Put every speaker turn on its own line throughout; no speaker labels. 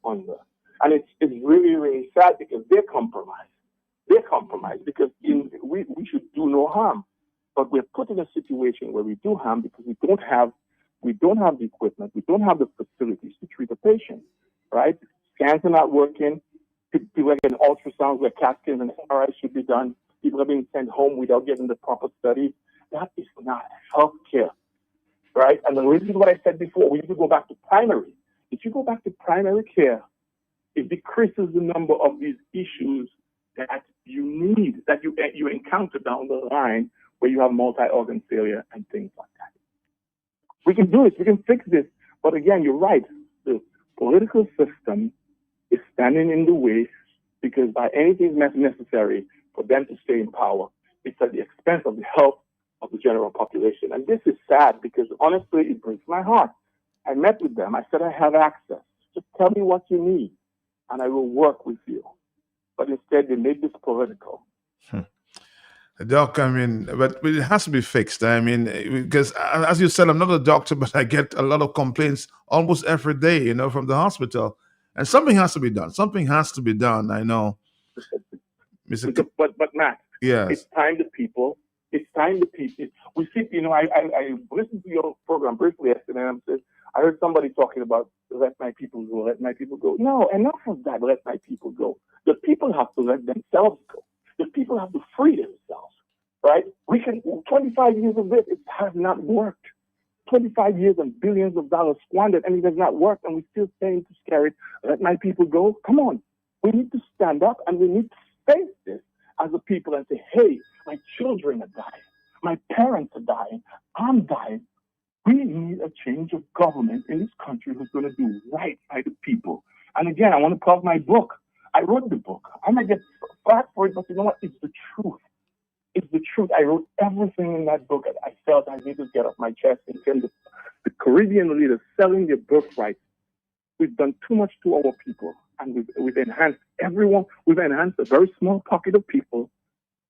under. And it's really, really sad because they're compromised. They're compromised because we should do no harm. But we're put in a situation where we do harm because we don't have the equipment, we don't have the facilities to treat a patient, right? Scans are not working. People are getting ultrasounds where CAT scans and MRIs should be done. People are being sent home without getting the proper studies. That is not healthcare, right? And this is what I said before. We need to go back to primary. If you go back to primary care, it decreases the number of these issues that you encounter down the line where you have multi-organ failure and things like that. We can do this. We can fix this. But again, you're right. The political system is standing in the way because by anything necessary for them to stay in power, it's at the expense of the health of the general population. And this is sad because honestly, it breaks my heart. I met with them. I said, I have access. Just tell me what you need and I will work with you. But instead, they made this political.
Doc, I mean, but it has to be fixed. I mean, because as you said, I'm not a doctor, but I get a lot of complaints almost every day, from the hospital. And something has to be done. Something has to be done. I know.
But Matt,
yes.
It's time to people. It's time to people. We see, I listened to your program briefly yesterday, and I heard somebody talking about let my people go, let my people go. No, enough of that, let my people go. The people have to let themselves go. The people have to free themselves, right? 25 years of this, it has not worked. 25 years and billions of dollars squandered, and it has not worked, and we're still saying to scare let my people go. Come on. We need to stand up, and we need to face this as a people and say, hey, my children are dying. My parents are dying. I'm dying. We need a change of government in this country who's going to do right by the people. And again, I want to plug my book. I wrote the book. I might get flack for it, but you know what? It's the truth. It's the truth. I wrote everything in that book. I felt I needed to get off my chest in terms of the Caribbean leaders selling their birthrights. We've done too much to our people, and we've enhanced everyone. We've enhanced a very small pocket of people,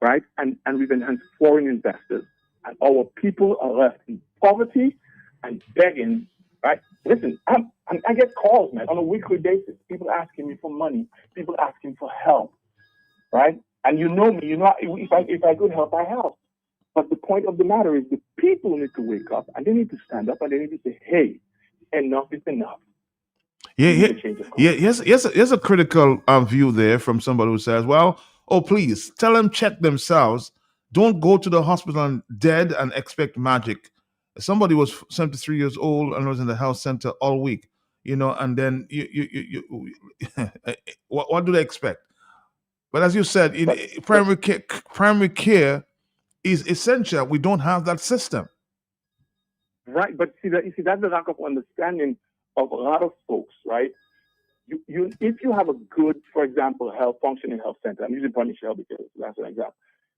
right? And we've enhanced foreign investors. And our people are left in poverty and begging, right? Listen, I get calls, man, on a weekly basis. People asking me for money. People asking for help, right? And you know me. If I could help, I help. But the point of the matter is the people need to wake up and they need to stand up and they need to say, hey, enough is enough.
Here's a critical view there from somebody who says, well, please, tell them check themselves. Don't go to the hospital and dead and expect magic. Somebody was 73 years old and was in the health center all week, and then you what do they expect? But as you said, primary care is essential. We don't have that system.
Right, but that's the lack of understanding of a lot of folks, right? If you have a good, for example, functioning health center, I'm using Pony Shell because that's an example.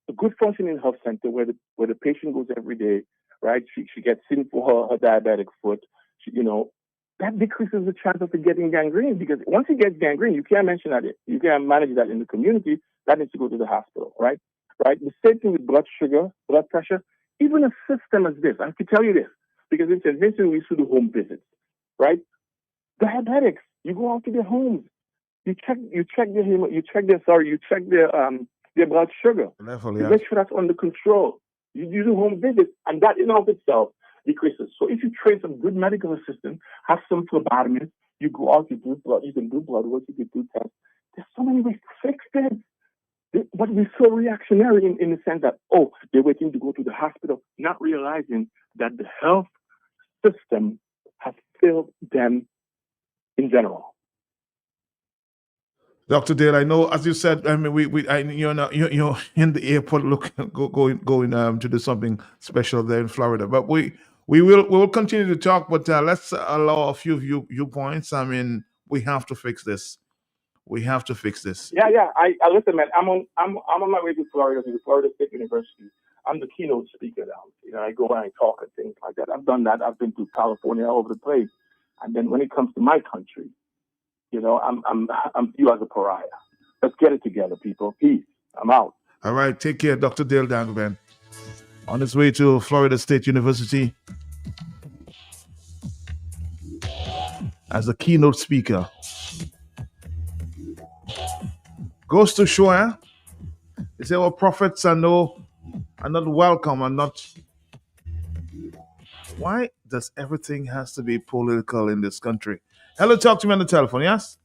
A good functioning health center where the patient goes every day, right? She gets seen for her diabetic foot. That decreases the chance of it getting gangrene because once it gets gangrene, you can't manage that in the community. That needs to go to the hospital, right? Right. The same thing with blood sugar, blood pressure. Even a system as this, I can tell you this because it's eventually we used to do home visits, right? Diabetics, you go out to their homes, you check their blood sugar.
Level,
you make sure that's under control. You do home visits, and that in of itself decreases. So if you train some good medical assistants, have some phlebotomists, you go out, you can do blood work, you can do tests. There's so many ways to fix this. But we're so reactionary in the sense that, they're waiting to go to the hospital, not realizing that the health system has failed them in general.
Dr. Dale, I know, as you said, I mean, you're in the airport going to do something special there in Florida. But we will continue to talk. But let's allow a few viewpoints. I mean, we have to fix this. Yeah.
I listen, man. I'm on my way to Florida, to the Florida State University. I'm the keynote speaker now. I go and I talk and things like that. I've done that. I've been to California, all over the place. And then when it comes to my country, I'm viewed as a pariah. Let's get it together, people. Peace. I'm out.
All right. Take care, Dr. Dale Dangleman. On his way to Florida State University as a keynote speaker. Goes to show, eh? They say our prophets are not welcome, and not. Why does everything has to be political in this country? Hello, talk to me on the telephone, yes?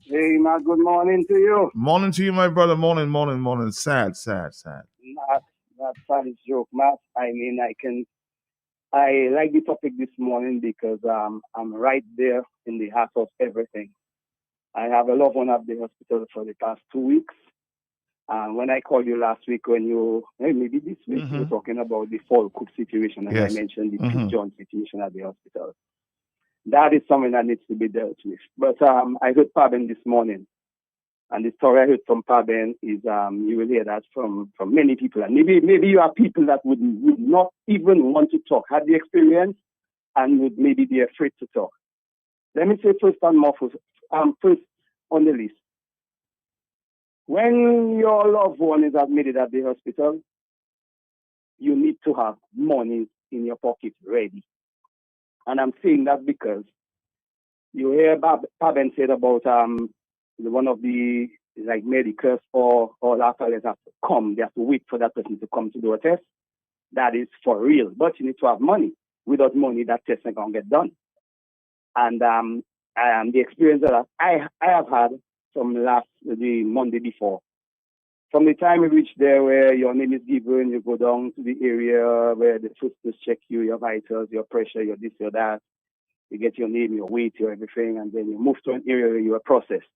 Hey, Matt, good morning to you.
Morning to you, my brother. Morning, morning, morning. Sad, sad, sad.
Not funny joke, Matt. I like the topic this morning because I'm right there in the heart of everything. I have a loved one at the hospital for the past 2 weeks. When I called you last week, maybe this week, you were talking about the fall cook situation, and
Yes.
I mentioned the Pete John situation at the hospital. That is something that needs to be dealt with. But I heard Paben this morning. And the story I heard from Paben is you will hear that from many people. And maybe you are people that would not even want to talk, had the experience, and would maybe be afraid to talk. Let me say first on the list. When your loved one is admitted at the hospital, you need to have money in your pocket ready. And I'm saying that because you hear Paben said about one of the medicals or laterals have to come. They have to wait for that person to come to do a test. That is for real. But you need to have money. Without money, that test ain't gonna get done. And the experience that I have had from the Monday before. From the time you reach there where your name is given, you go down to the area where the sisters check you, your vitals, your pressure, your this, your that. You get your name, your weight, your everything, and then you move to an area where you are processed.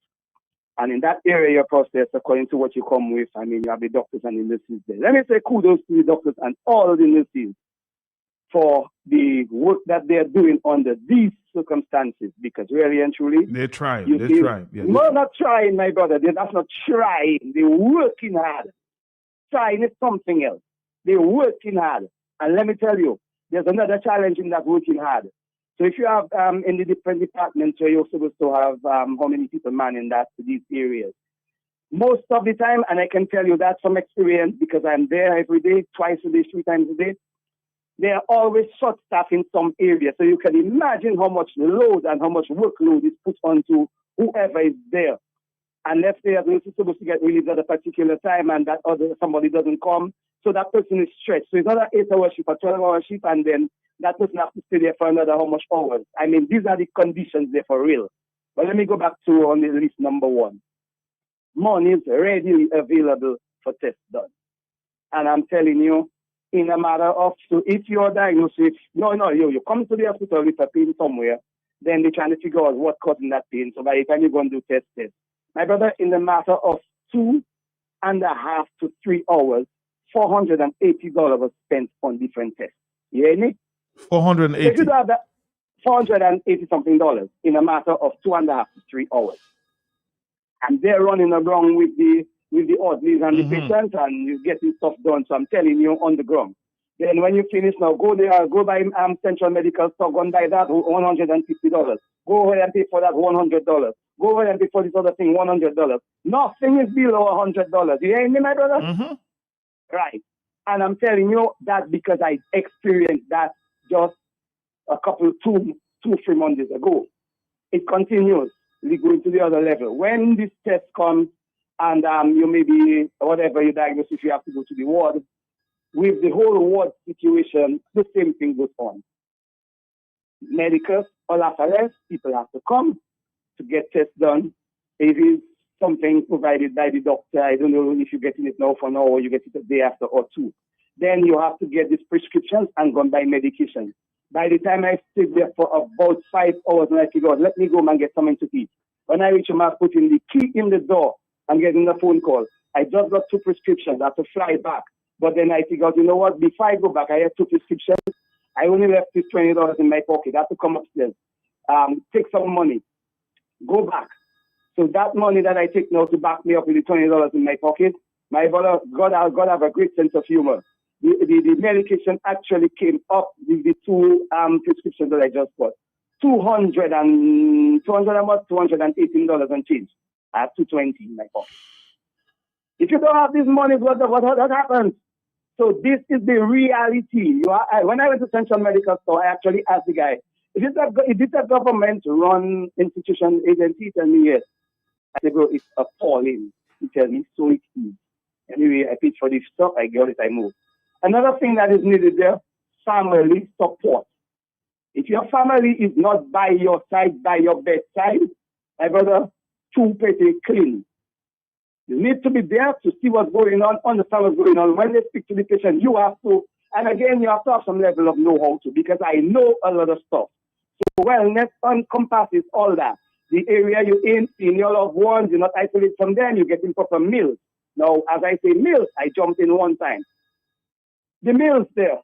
And in that area you're processed, according to what you come with, you have the doctors and the nurses there. Let me say kudos to the doctors and all of the nurses for the work that they're doing under these circumstances, because really and truly,
They're trying. Yeah,
no, not trying, my brother. That's not trying. They're working hard. Trying is something else. They're working hard. And let me tell you, there's another challenge in that working hard. So if you have in the different departments where you're supposed to have how many people manning these areas, most of the time, and I can tell you that from experience because I'm there every day, twice a day, 3 times a day, they are always short staff in some areas. So you can imagine how much load and how much workload is put onto whoever is there. And let's say that is supposed to get released at a particular time and that somebody doesn't come, so that person is stretched. So it's not an 8-hour shift, a 12-hour shift, and then that person has to stay there for another how much hours. These are the conditions there for real. But let me go back to on the list number 1. Money is readily available for tests done. And I'm telling you, in a matter of, so if you're diagnosed with, you come to the hospital with a pain somewhere, then they're trying to figure out what's causing that pain. So by the time you go and do tests, my brother, in the matter of 2.5 to 3 hours, $480 was spent on different tests. You hear me?
480.
So if you have that $480 something in a matter of 2.5 to 3 hours, and they're running around with the orderlies and the patients, and you're getting stuff done. So I'm telling you, on the ground. Then when you finish now, go there, go buy Central Medical Stock, go and buy that $150. Go ahead and pay for that $100. Go ahead and pay for this other thing $100. Nothing is below $100. You hear me, my brother? Right. And I'm telling you that because I experienced that just a couple, 2-3 months ago. It continues. We go to the other level. When this test comes and you may be, whatever you diagnose, if you have to go to the ward, with the whole ward situation, the same thing goes on. Medicals, all after rest, people have to come to get tests done. It is something provided by the doctor. I don't know if you're getting it now for now or you get it a day after or 2. Then you have to get these prescriptions and go and buy medication. By the time I stayed there for about 5 hours, and I figured out, let me go and get something to eat. When I reach home, I put in the key in the door and getting a phone call. I just got 2 prescriptions. I have to fly back. But then I figured out, you know what? Before I go back, I have 2 prescriptions. I only left this $20 in my pocket. I have to come upstairs, take some money, go back. So that money that I take now to back me up with the $20 in my pocket, my brother, God have a great sense of humor. The medication actually came up with the 2 prescriptions that I just got. $218 and change. I have $220 in my pocket. If you don't have this money, what happens? So this is the reality. When I went to Central Medical Store, I actually asked the guy, is it a government-run institution agency? Tell me yes. I said, bro, it's appalling. He tells me, so it is. Anyway, I pitch for this stuff, I get it, I move. Another thing that is needed there, family support. If your family is not by your side, by your bedside, my brother, too pretty clean. You need to be there to see what's going on, understand what's going on. When they speak to the patient, you have to, and again, you have to have some level of know-how too, because I know a lot of stuff. So wellness encompasses all that. The area you're in your loved ones, you're not isolated from them, you're getting proper meals. Now, as I say meals, I jumped in one time. The meals there,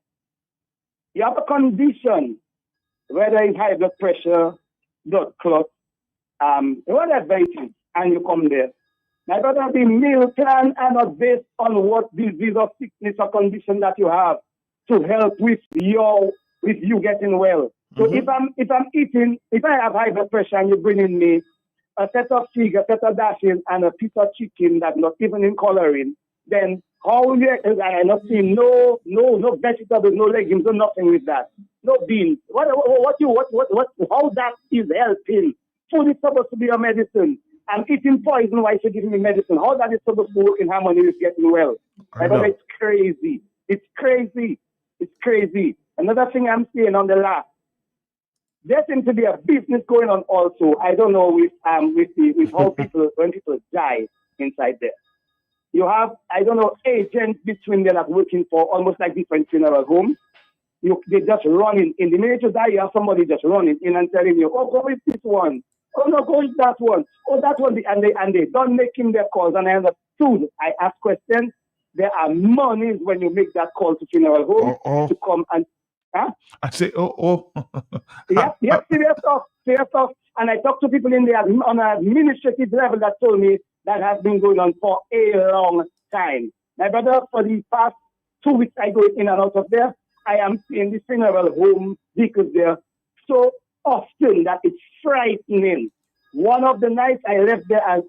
you have a condition, whether it's high blood pressure, blood clot, whatever it is, and you come there. My brother, the meal plan are not based on what disease or sickness or condition that you have to help with you getting well. So if I'm eating, if I have high blood pressure and you're bringing me a set of figs, a set of dashes, and a piece of chicken that's not even in coloring, then how you, I not seeing no vegetables, no legumes, no nothing with that, no beans. How that is helping? Food is supposed to be a medicine. I'm eating poison. Why should you give me medicine? How that is supposed to work in harmony with getting well? It's crazy. It's crazy. It's crazy. Another thing I'm seeing on the last, there seems to be a business going on also. I don't know with how people when people die inside there. You have, I don't know, agents between them that working for almost like different funeral homes. They just running in the minute you die, you have somebody just running in and telling you, oh, go with this one. Oh no, go with that one. Oh, that one. And they don't making their calls. And I understood. I ask questions. There are monies when you make that call to funeral home to come and. Huh?
I say,
Yes, serious stuff. And I talked to people in there on an administrative level that told me that has been going on for a long time. My brother, for the past 2 weeks, I go in and out of there. I am seeing the funeral home because they're so often that it's frightening. One of the nights I left there as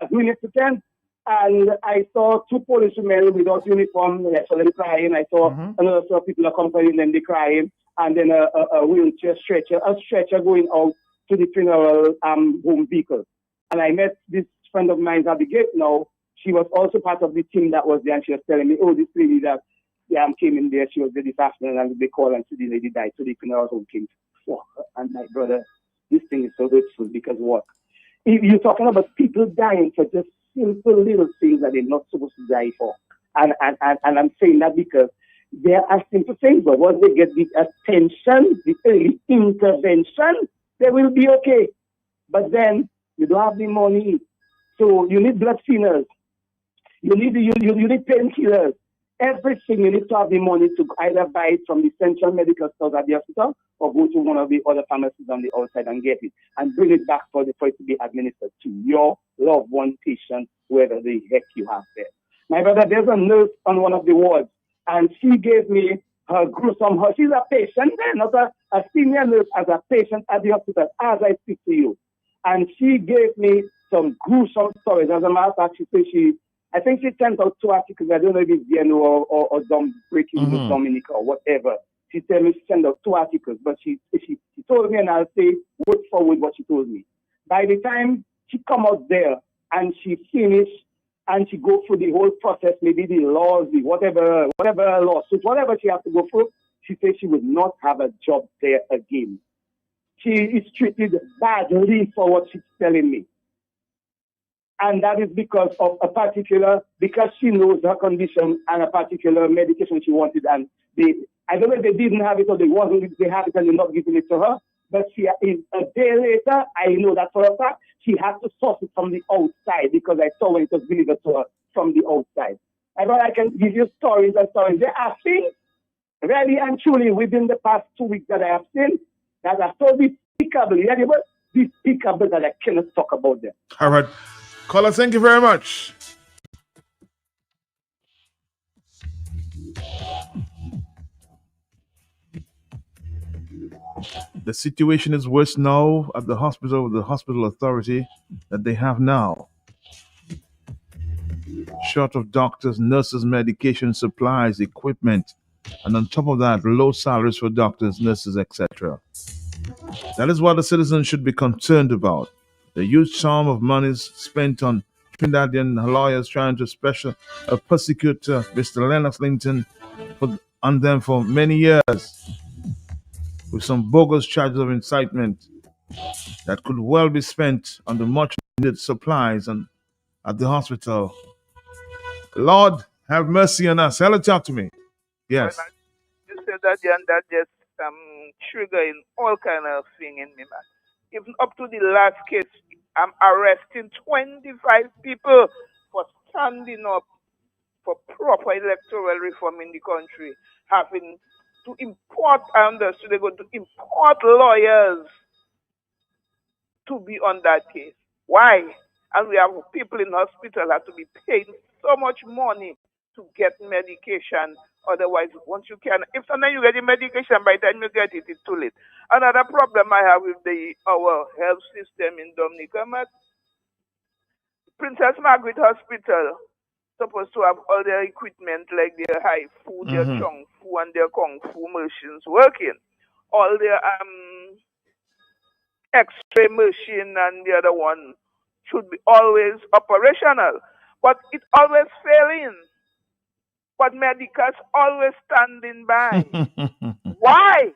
minutes to 10, and I saw two policemen without uniform, actually crying. I saw another set of people accompanying them, they crying, and then a wheelchair stretcher going out to the funeral home vehicle. And I met this friend of mine at the gate now. She was also part of the team that was there, and she was telling me, oh, this lady that came in there, she was there this afternoon, and they called and said the lady died. So the funeral home came for her. And my brother, this thing is so hurtful because what? If you're talking about people dying for just simple little things that they're not supposed to die for. And I'm saying that because there are simple things, but once they get the attention, the early intervention, they will be okay. But then you don't have the money. So you need blood thinners. You need painkillers. Everything you need to have the money to either buy it from the central medical stores at the hospital or go to one of the other pharmacies on the outside and get it and bring it back for it to be administered to your loved one patient, whoever the heck you have there. My brother, there's a nurse on one of the wards, and she gave me her gruesome. She's a patient there, not a senior nurse, as a patient at the hospital as I speak to you. And she gave me some gruesome stories. As a matter of fact, I think she sent out 2 articles. I don't know if it's DNO or Breaking News Dominic or whatever. She said me she sent out 2 articles, but she told me, and I'll say word for word what she told me. By the time she come out there and she finished and she go through the whole process, maybe the laws, the whatever lawsuit, whatever she has to go through, she said she would not have a job there again. She is treated badly for what she's telling me. And that is because she knows her condition and a particular medication she wanted. And I don't know if they didn't have it or they have it and they're not giving it to her. But a day later, I know that for a fact, she had to source it from the outside because I saw when it was delivered to her from the outside. I can give you stories and stories. There are things, really and truly, within the past 2 weeks that I have seen that are so despicable, that I cannot talk about them.
All right. Caller, thank you very much. The situation is worse now at the hospital with the hospital authority that they have now. Short of doctors, nurses, medication, supplies, equipment, and on top of that, low salaries for doctors, nurses, etc. That is what the citizens should be concerned about. The huge sum of monies spent on Trinidadian lawyers trying to persecute Mr. Lennox Linton on them for many years with some bogus charges of incitement that could well be spent on the much needed supplies and at the hospital. Lord, have mercy on us. Hello, talk to me. Yes.
When you say that, and that just triggering all kind of thing in me, man. Even up to the last case, I'm arresting 25 people for standing up for proper electoral reform in the country, having to import, I understood they're going to import lawyers to be on that case. Why? And we have people in hospital have to be paying so much money to get medication. Otherwise, once you can, if sometimes you get the medication, by the time you get it, it's too late. Another problem I have with our health system in Dominica, Princess Margaret Hospital supposed to have all their equipment like their high fu, their chung fu, and their kung fu machines working. All their X-ray machine and the other one should be always operational, but it's always failing. But medicals always standing by. Why?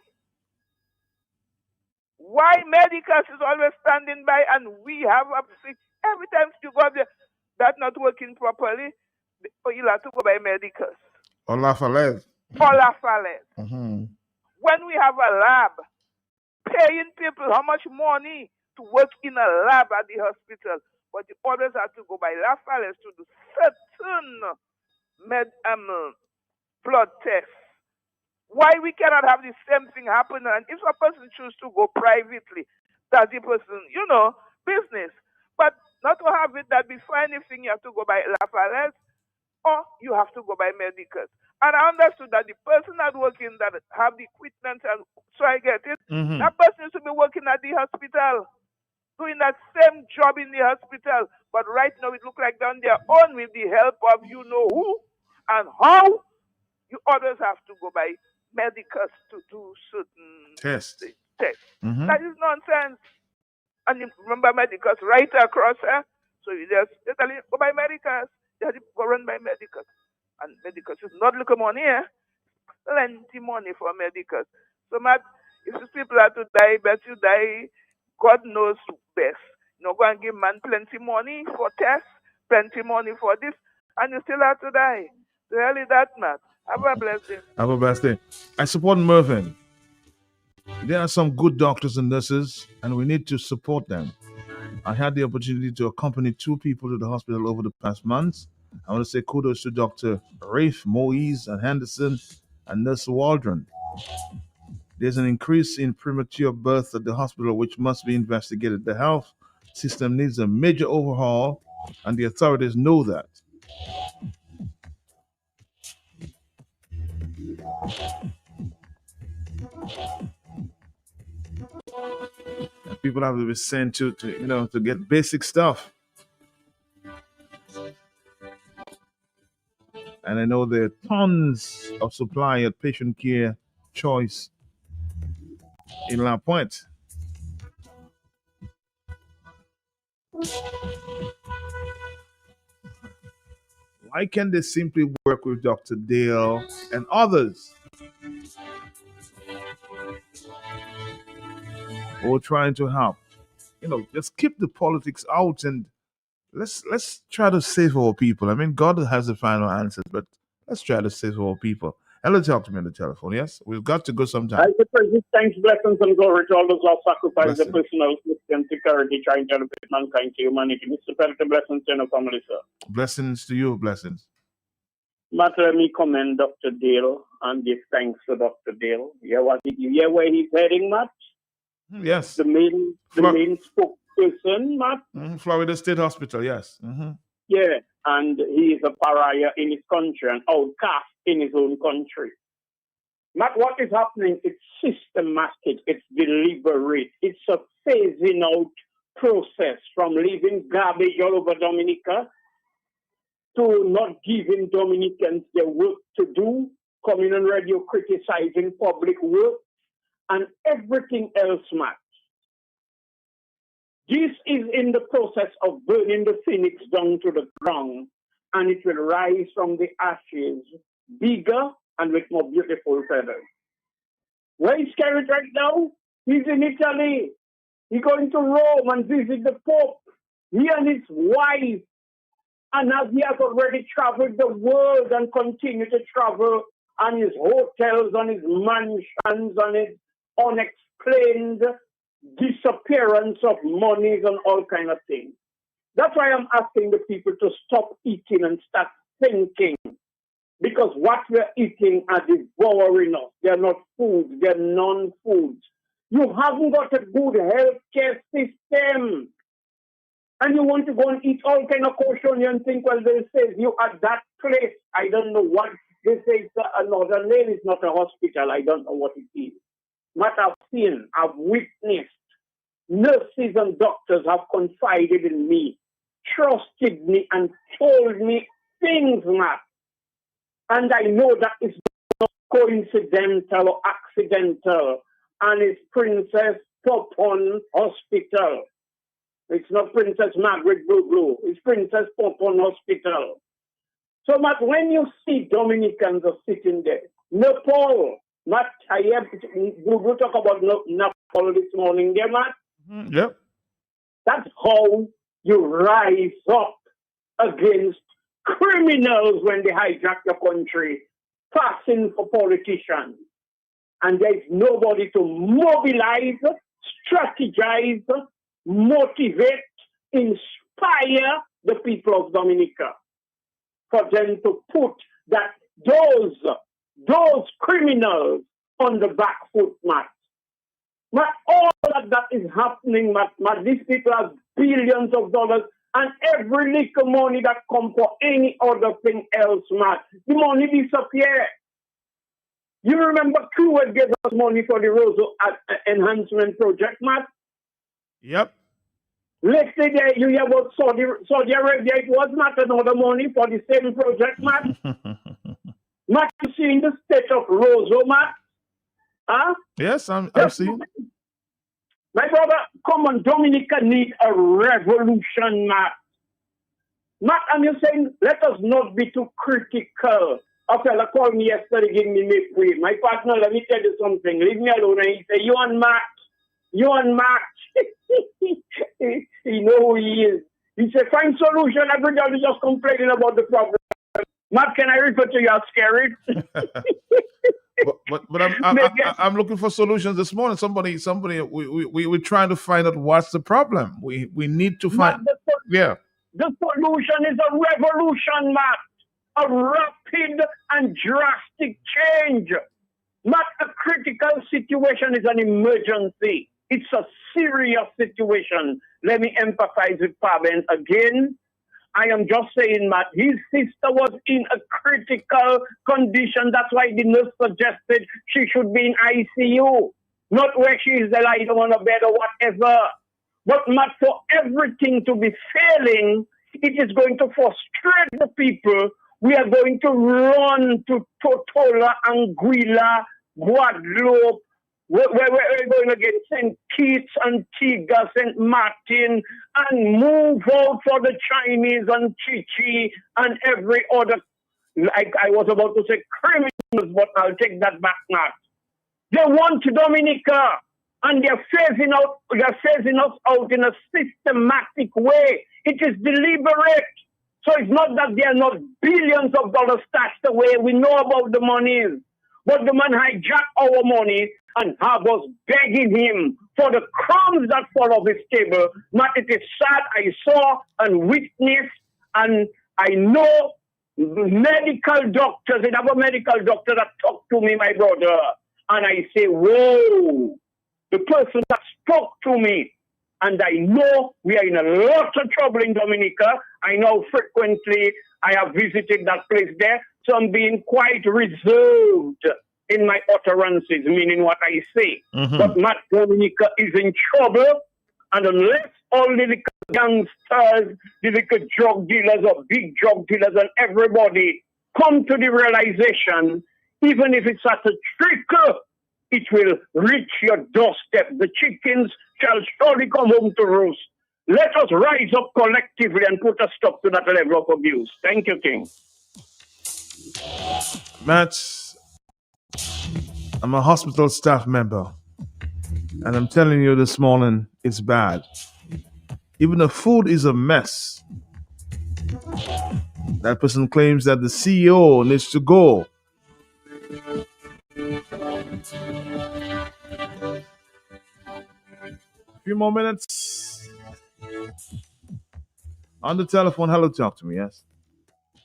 Why medicals is always standing by and we have every time you go there that's not working properly, you'll have to go by medicals.
Olafalez.
When we have a lab, paying people how much money to work in a lab at the hospital, but you always have to go by Lafayette to do certain blood tests. Why we cannot have the same thing happen? And if a person chooses to go privately, that's the person, business. But not to have it that before anything you have to go by Lafayette or you have to go by medicals. And I understood that the person that working that have the equipment, and so I get it, that person used to be working at the hospital, doing that same job in the hospital. But right now it looks like they're on their own with the help of you know who and how. You always have to go by medicals to do certain
tests.
That is nonsense. And you remember medicals right across here. So you just tell you go by medicals. You have to go run by medicals. And medicals is not little money, plenty money for medicals. So Matt, if these people are to die, bet you die, God knows best. Go and give man plenty money for tests, plenty money for this, and you still have to die. Really that, Matt. Have a blessed day.
Have a blessed day. I support Mervyn. There are some good doctors and nurses, and we need to support them. I had the opportunity to accompany 2 people to the hospital over the past months. I want to say kudos to Dr. Rafe, Moise, and Henderson, and Nurse Waldron. There's an increase in premature birth at the hospital, which must be investigated. The health system needs a major overhaul, and the authorities know that. And people have to be sent to get basic stuff. And I know there are tons of supply at patient care choice in La Pointe. Why can't they simply work with Dr. Dale and others who are trying to help? Just keep the politics out and let's try to save our people. I mean, God has the final answers, but let's try to save our people. Hello, talk to me on the telephone. Yes, we've got to go sometime.
I give thanks, blessings, and glory to all those who have sacrificed their personal and security trying to elevate mankind to humanity. Mr. President, blessings to your family, sir.
Blessings to you, blessings.
Matt, let me commend Dr. Dale and give thanks to Dr. Dale. You hear where he's heading, Matt?
Yes.
The main spokesperson, Matt?
Florida State Hospital, yes.
Yeah, and he is a pariah in his country, an outcast in his own country. Matt, what is happening? It's systematic, it's deliberate, it's a phasing out process from leaving garbage all over Dominica to not giving Dominicans their work to do, coming on radio criticizing public work, and everything else, Matt.
This is in the process of burning the phoenix down to the ground, and it will rise from the ashes bigger and with more beautiful feathers. Where is Carrot right now? He's in Italy. He's going to Rome and visit the Pope. He and his wife. And as he has already traveled the world and continue to travel on his hotels, on his mansions, on his unexplained disappearance of monies and all kind of things. That's why I'm asking the people to stop eating and start thinking. Because what we're eating are devouring us. They're not foods, they're non-foods. You haven't got a good healthcare system. And you want to go and eat all kind of kosher and think, well, they say you at that place. I don't know what. They say it's another name. It's not a hospital. I don't know what it is. What I've seen, I've witnessed. Nurses and doctors have confided in me, trusted me, and told me things, Matt. And I know that it's not coincidental or accidental. And it's Princess Popon Hospital. It's not Princess Margaret Blue. It's Princess Popon Hospital. So, Matt, when you see Dominicans are sitting there, Nepal, Matt, we'll talk about Nepal this morning there, Matt.
Yep.
That's how you rise up against criminals when they hijack your country, passing for politicians. And there's nobody to mobilize, strategize, motivate, inspire the people of Dominica for them to put that those criminals on the back foot, Matt. Matt, all of that is happening, Matt. These people have billions of dollars, and every little money that comes for any other thing else, Matt, the money disappears. You remember Kuwait gave us money for the Rosso enhancement project, Matt?
Yep.
Let's say that you hear about Saudi Arabia, it was not another money for the same project, Matt. Matt, you seeing the state of Rosso, Matt? Huh?
Yes, I'm seeing.
My brother, come on, Dominica need a revolution, Matt. Matt, I'm just saying, let us not be too critical. A fella called me yesterday, giving me free. My partner, let me tell you something. Leave me alone. And he said, you and Matt. He know who he is. He said, find solution. Everybody just complaining about the problem. Matt, can I refer to you as scary?
but I'm looking for solutions this morning. Somebody, we're trying to find out what's the problem. We need to find.
The solution is a revolution, Matt. A rapid and drastic change. Not a critical situation is an emergency. It's a serious situation. Let me emphasize with Fabian again. I am just saying, Matt, his sister was in a critical condition. That's why the nurse suggested she should be in ICU. Not where she is lying on a bed or whatever. But, Matt, for everything to be failing, it is going to frustrate the people. We are going to run to Totola, Anguilla, Guadeloupe. We're going against St. Kitts, Antigua, St. Martin, and move out for the Chinese and Chichi and every other, like I was about to say criminals, but I'll take that back now. They want Dominica, and they're phasing us out in a systematic way. It is deliberate. So it's not that there are not billions of dollars stashed away. We know about the monies. But the man hijacked our money and have us begging him for the crumbs that fall off his table. But it is sad. I saw and witnessed, and I know medical doctors, another medical doctor that talked to me, my brother, and I say, whoa, the person that spoke to me, and I know we are in a lot of trouble in Dominica. I know frequently I have visited that place there, so I'm being quite reserved in my utterances, meaning what I say.
Mm-hmm.
But Matt, Dominica is in trouble, and unless all the little gangsters, the little drug dealers or big drug dealers and everybody come to the realization, even if it's at a trickle, it will reach your doorstep. The chickens shall surely come home to roost. Let us rise up collectively and put a stop to that level of abuse. Thank you, King.
Matt, I'm a hospital staff member, and I'm telling you this morning, it's bad. Even the food is a mess. That person claims that the CEO needs to go. A few more minutes. On the telephone, hello, talk to me, yes?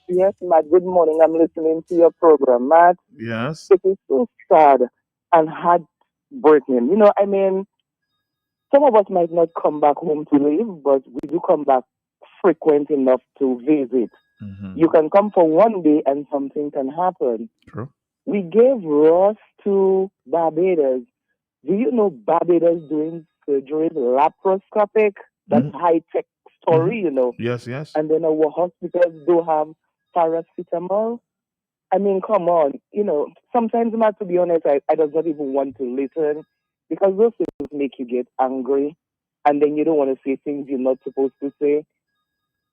Yes, Matt, good morning. I'm listening to your program. Matt,
Yes.
it is so sad and heartbreaking. I mean, some of us might not come back home to live, but we do come back frequent enough to visit.
Mm-hmm.
You can come for one day and something can happen.
True.
We gave Ross to Barbados. Do you know Barbados doing surgeries laparoscopic? That's high-tech story,
Yes, yes.
And then our hospitals do have paracetamol. I mean, come on. Sometimes, Matt, to be honest, I does not even want to listen because those things make you get angry and then you don't want to say things you're not supposed to say.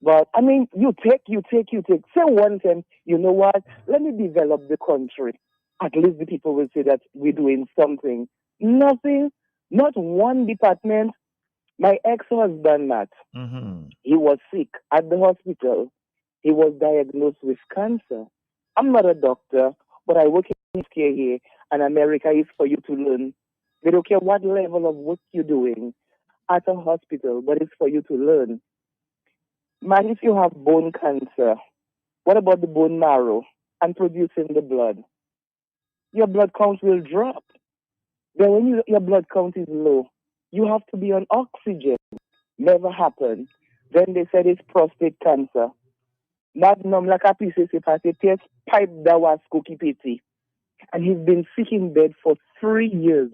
But, I mean, you take. Say one time, you know what? Let me develop the country. At least the people will say that we're doing something. Nothing, not one department. My ex-husband, Matt, he was sick at the hospital. He was diagnosed with cancer. I'm not a doctor, but I work in healthcare here, and America is for you to learn. They don't care what level of work you're doing at a hospital, but it's for you to learn. Man, if you have bone cancer, what about the bone marrow and producing the blood? Your blood count will drop. Then when your blood count is low, you have to be on oxygen. Never happened. Then they said it's prostate cancer. Magnum like a piece of test pipe that was cookie pity. And he's been sick in bed for 3 years.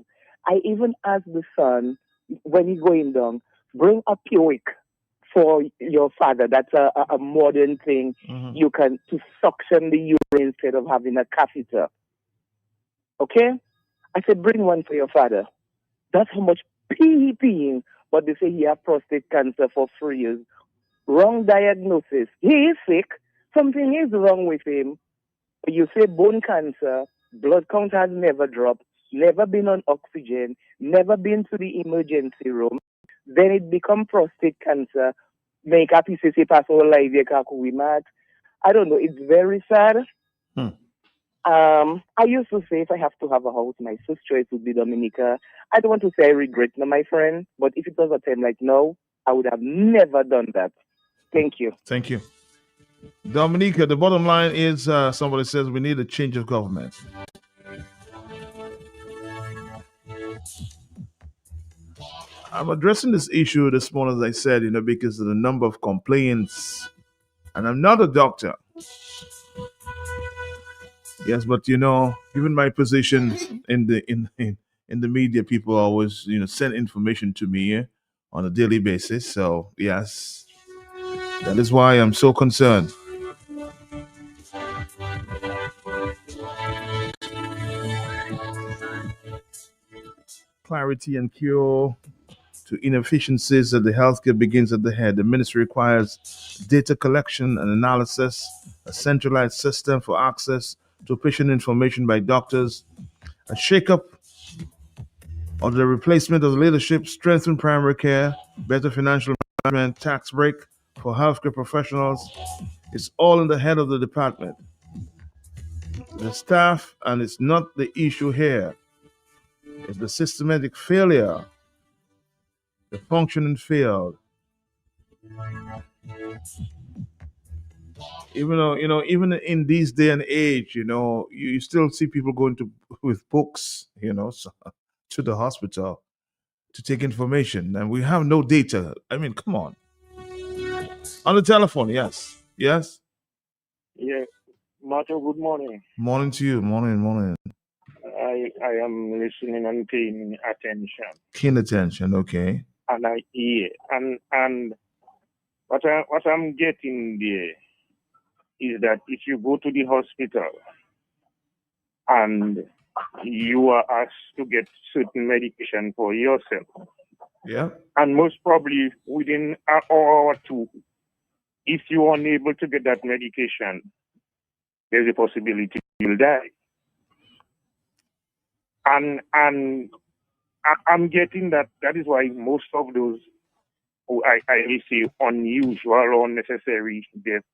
I even asked the son when he's going down, bring a Puic for your father. That's a modern thing. You can to suction the urine instead of having a catheter. Okay? I said, bring one for your father. That's how much pee he peeing. But they say he has prostate cancer for 3 years. Wrong diagnosis. He is sick. Something is wrong with him. But you say bone cancer, blood count has never dropped, never been on oxygen, never been to the emergency room. Then it become prostate cancer. Make a piece of pass all life we mad. I don't know. It's very sad. I used to say if I have to have a house, my first choice would be Dominica. I don't want to say I regret, my friend, but if it was a time like now, I would have never done that. Thank you.
Thank you. Dominica, the bottom line is somebody says we need a change of government. I'm addressing this issue this morning, as I said, because of the number of complaints. And I'm not a doctor. Yes, but given my position in the media, people always send information to me on a daily basis. So yes, that is why I'm so concerned. Clarity and cure to inefficiencies of the healthcare begins at the head. The ministry requires data collection and analysis, a centralized system for access to patient information by doctors, a shake-up of the replacement of leadership, strengthen primary care, better financial management, tax break for healthcare professionals. It's all in the head of the department. The staff, and it's not the issue here. It's the systematic failure, the functioning failed. Even though, even in this day and age, you still see people going with books, to the hospital to take information, and we have no data. I mean, come on. On the telephone, yes. Yes.
Yeah, Martin, good morning.
Morning to you. Morning.
I am listening and paying attention.
Keen attention, okay.
And I hear. And what I'm getting there is that if you go to the hospital and you are asked to get certain medication for yourself,
Yeah.
And most probably within an hour or two, if you're unable to get that medication, there's a possibility you'll die. And I'm getting that. That is why most of those who I say unusual or unnecessary deaths,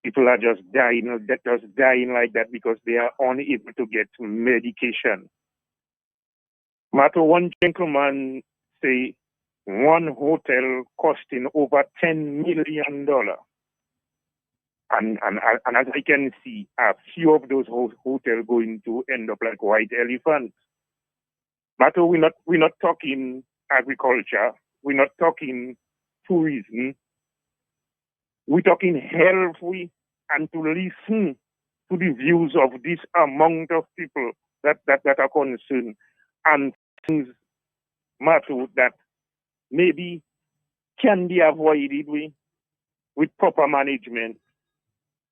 people are just dying like that because they are unable to get medication. Matter one gentleman say one hotel costing over $10 million. And as I can see, a few of those hotels going to end up like white elephants. Matter we're not talking agriculture, we're not talking tourism, we're talking health, and to listen to the views of this amount of people that are concerned, and things matter that maybe can be avoided with proper management.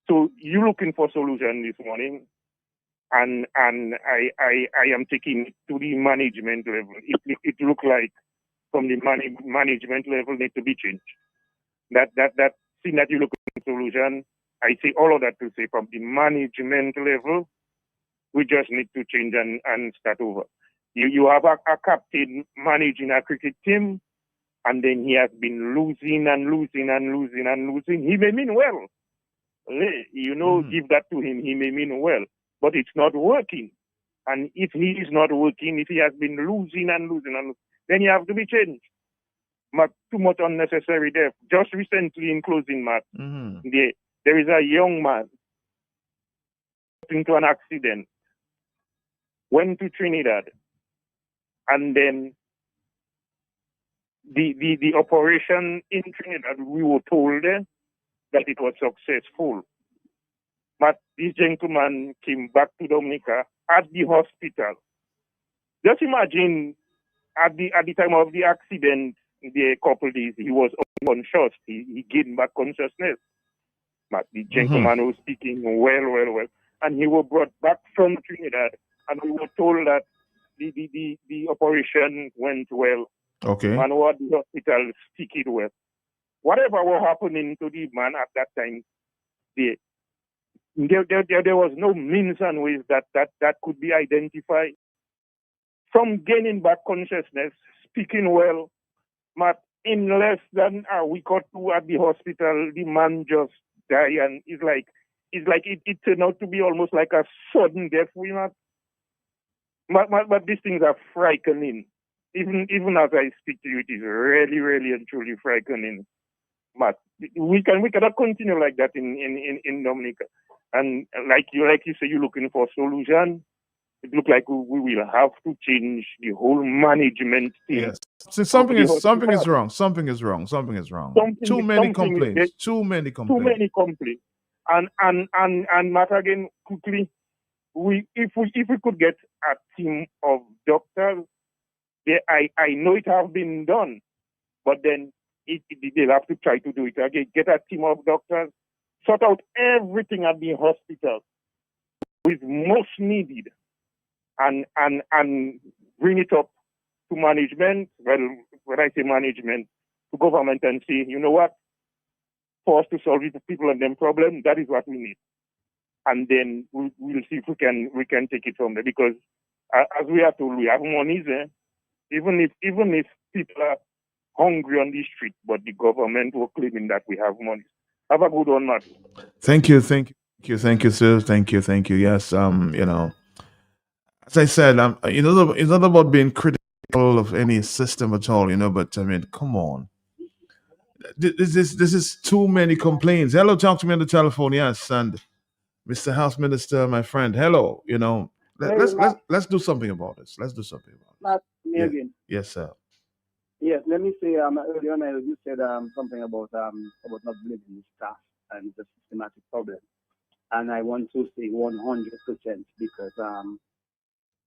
So you're looking for solution this morning, and I am taking it to the management level. It look like from the management level need to be changed. That thing that you look for solution, I say all of that to say from the management level, we just need to change and start over. You have a captain managing a cricket team, and then he has been losing and losing and losing and losing. He may mean well. Give that to him. He may mean well, but it's not working. And if he is not working, if he has been losing and losing and losing, then he have to be changed. Too much unnecessary death. Just recently, in closing, Matt, there is a young man into an accident, went to Trinidad, and then the operation in Trinidad, we were told that it was successful. But this gentleman came back to Dominica at the hospital. Just imagine at the time of the accident, the couple days, he was unconscious. He gained back consciousness. But the gentleman was speaking well. And he was brought back from Trinidad, and we were told that the operation went well.
Okay.
And what the hospital stick it well. Whatever was happening to the man at that time, there was no means and ways that could be identified. From gaining back consciousness, speaking well, but in less than a week or two at the hospital, the man just died, and it turned out to be almost like a sudden death. But these things are frightening. Even as I speak to you, it is really, really and truly frightening. But we cannot continue like that in Dominica. And like you say, you're looking for a solution. It looks like we will have to change the whole management thing.
Yes. So something is wrong. Too many complaints.
And Matt, again, quickly, if we could get a team of doctors, I know it has been done, but then they'll have to try to do it again. Get a team of doctors, sort out everything at the hospital with most needed, and bring it up to management. Well, when I say management, to government, and say, you know what, for us to solve the people and them problem, that is what we need. And then we'll see if we can take it from there. Because as we are told, we have monies there. Even if people are hungry on the street, but the government will claiming that we have money. Have a good one, Matt.
Thank you, sir. Thank you. Yes, as I said, it's not about being critical of any system at all, but I mean, come on. This is too many complaints. Hello, talk to me on the telephone, yes, and Mr. House Minister, my friend. Hello, let's do something about this.
Matt, me again.
Yes, sir.
Yes, let me say, earlier on you said something about not believing staff and the systematic problem. And I want to say 100% because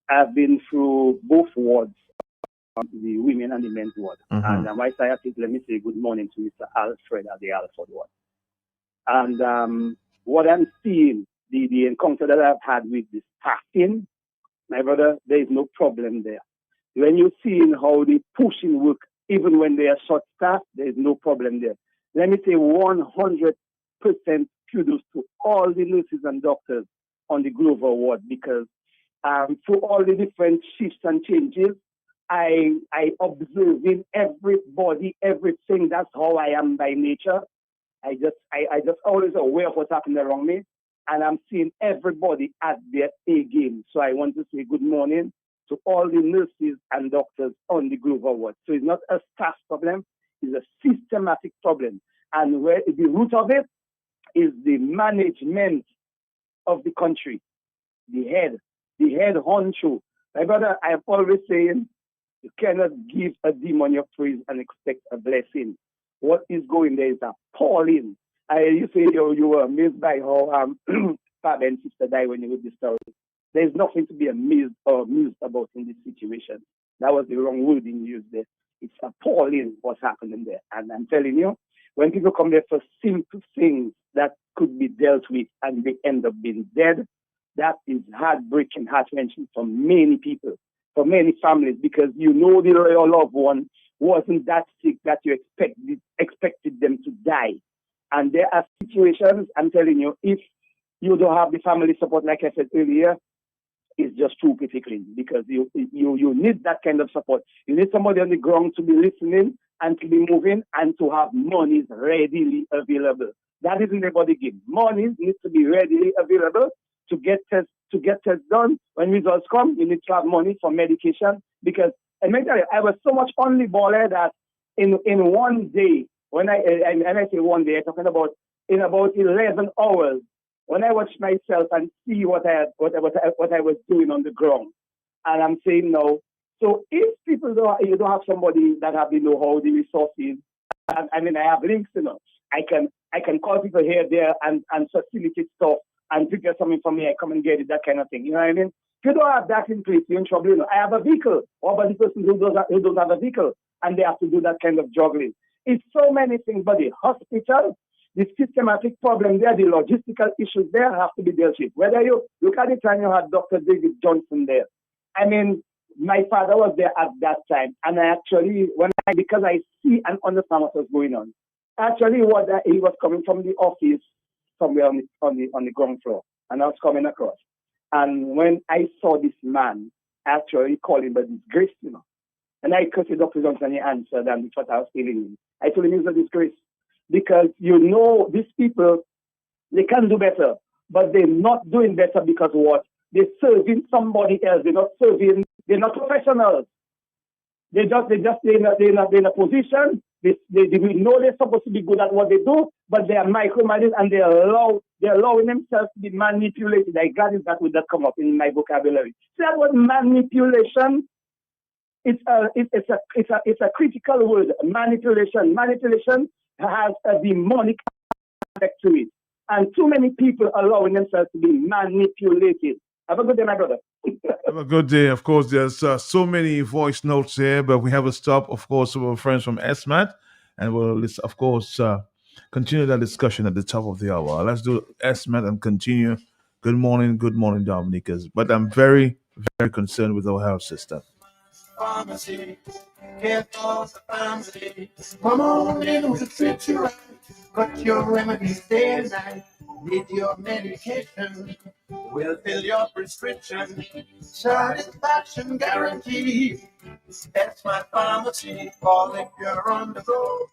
I've been through both wards, the women and the men's ward. And whilst I have to, let me say good morning to Mr. Alfred at the Alfred ward. And what I'm seeing, the encounter that I've had with the staffing, my brother, there is no problem there. When you're seeing how they push in work, even when they are short staffed, there's no problem there. Let me say 100% kudos to all the nurses and doctors on the Glover ward, because through all the different shifts and changes, I observing everybody, everything. That's how I am by nature. I just always aware of what's happening around me, and I'm seeing everybody at their A game. So I want to say good morning to all the nurses and doctors on the Glover ward. So it's not a staff problem, it's a systematic problem. And where the root of it is the management of the country, the head honcho. My brother, I am always saying, you cannot give a demon your praise and expect a blessing. What is going there is appalling. You say you were amazed by how father and sister died when you heard this story. There's nothing to be amazed or amused about in this situation. That was the wrong wording used there. It's appalling what's happening there. And I'm telling you, when people come there for simple things that could be dealt with and they end up being dead, that is heartbreaking, heart-wrenching for many people, for many families, because you know your loved one wasn't that sick that you expected them to die. And there are situations, I'm telling you, if you don't have the family support, like I said earlier, it's just too pitiful, because you need that kind of support. You need somebody on the ground to be listening and to be moving and to have monies readily available. That is in the body game. Monies need to be readily available to get tests done. When results come, you need to have money for medication, because I was so much only baller that in one day, when I say one day, I'm talking about in about 11 hours, when I watch myself and see what I was doing on the ground, and I'm saying no. So if you don't have somebody that have the know-how, the resources, I have links, I can call people here, there, and facilitate stuff and to get something from me, I come and get it, that kind of thing. You know what I mean? If you don't have that in place, you're in trouble. I have a vehicle. What about the person who doesn't have a vehicle and they have to do that kind of juggling? It's so many things, but the hospital, the systematic problem there, the logistical issues there have to be dealt with. Whether you look at the time you had Dr. David Johnson there. My father was there at that time, and because I see and understand what was going on. Actually, he was coming from the office somewhere on the ground floor, and I was coming across. And when I saw this man, actually called him a disgrace, and I cursed Dr. Johnson, he answered, and that's what I was feeling him. I told him he's a disgrace, because these people, they can do better, but they're not doing better because what? They're serving somebody else. They're not professionals. They're in a position. They know they're supposed to be good at what they do, but they are micromanaging and they're allowing themselves to be manipulated. I glad that would not come up in my vocabulary. So that word manipulation, it's a critical word. Manipulation. Manipulation has a demonic aspect to it, and too many people allowing themselves to be manipulated. Have a good day, my brother.
Have a good day. Of course, there's so many voice notes here, but we have a stop, of course, with our friends from SMAT, and we'll, of course, continue that discussion at the top of the hour. Let's do SMAT and continue. Good morning, Dominicans. But I'm very, very concerned with our health system.
Pharmacy, care for the family. Come on in, we'll treat you right. Got your remedies day and night. Need your medication. We'll fill your prescription. Satisfaction guarantee. That's my pharmacy. Call if you're on the go.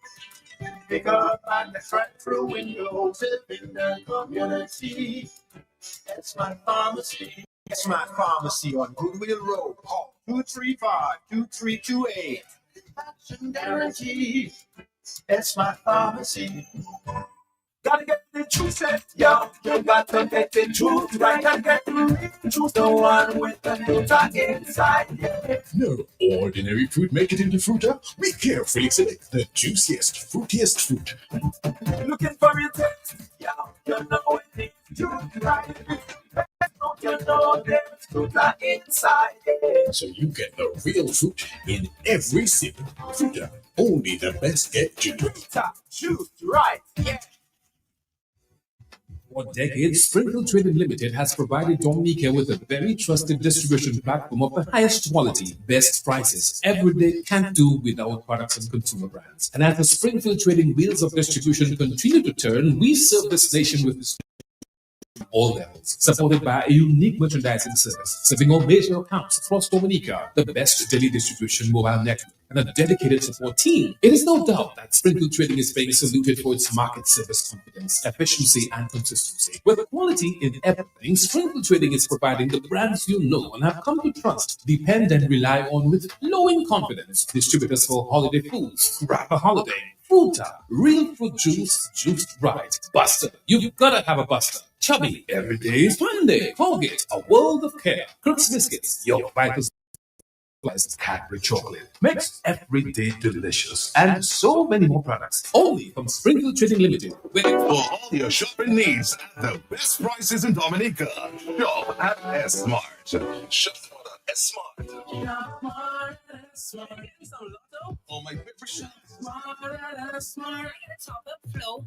Pick up and the drive-through windows in the community. That's my pharmacy.
It's my pharmacy on Goodwill Road. Call 235-2328.
Satisfaction guarantee. That's my pharmacy.
Gotta get the truth set, yo. You got to get the truth right. Gotta get the real truth, the one with the Nuta inside. Yeah.
No ordinary fruit make it into Fruta. We carefully select the juiciest, fruitiest fruit.
Looking for your taste, yo. You know it is truth right. Don't you know there's Nuta inside? Yeah.
So you get the real fruit in every sip. Fruta, only the best get you.
Nuta, truth right. Yeah.
For decades, Springfield Trading Limited has provided Dominica with a very trusted distribution platform of the highest quality, best prices. Every day can't do without products and consumer brands. And as the Springfield Trading wheels of distribution continue to turn, we serve this nation with all levels, supported by a unique merchandising service, serving all major accounts across Dominica, the best daily distribution mobile network, and a dedicated support team. It is no doubt that Springfield Trading is being saluted for its market service confidence, efficiency, and consistency. With quality in everything, Springfield Trading is providing the brands you know and have come to trust, depend, and rely on with glowing confidence. Distributors for holiday foods, Rapper Holiday, Fruta, real fruit juice, juiced right. Buster, you've gotta have a Buster. Chubby, every day is Monday. Colgate, a world of care. Crooks Biscuits, your vital supplies. Cadbury chocolate makes every day delicious. And so many more products. Only from Springfield Trading Limited.
For all your shopping needs at the best prices in Dominica. Shop at S-Mart. Shop at S-Mart. Oh, my favorite shop.
Smart. Top up flow.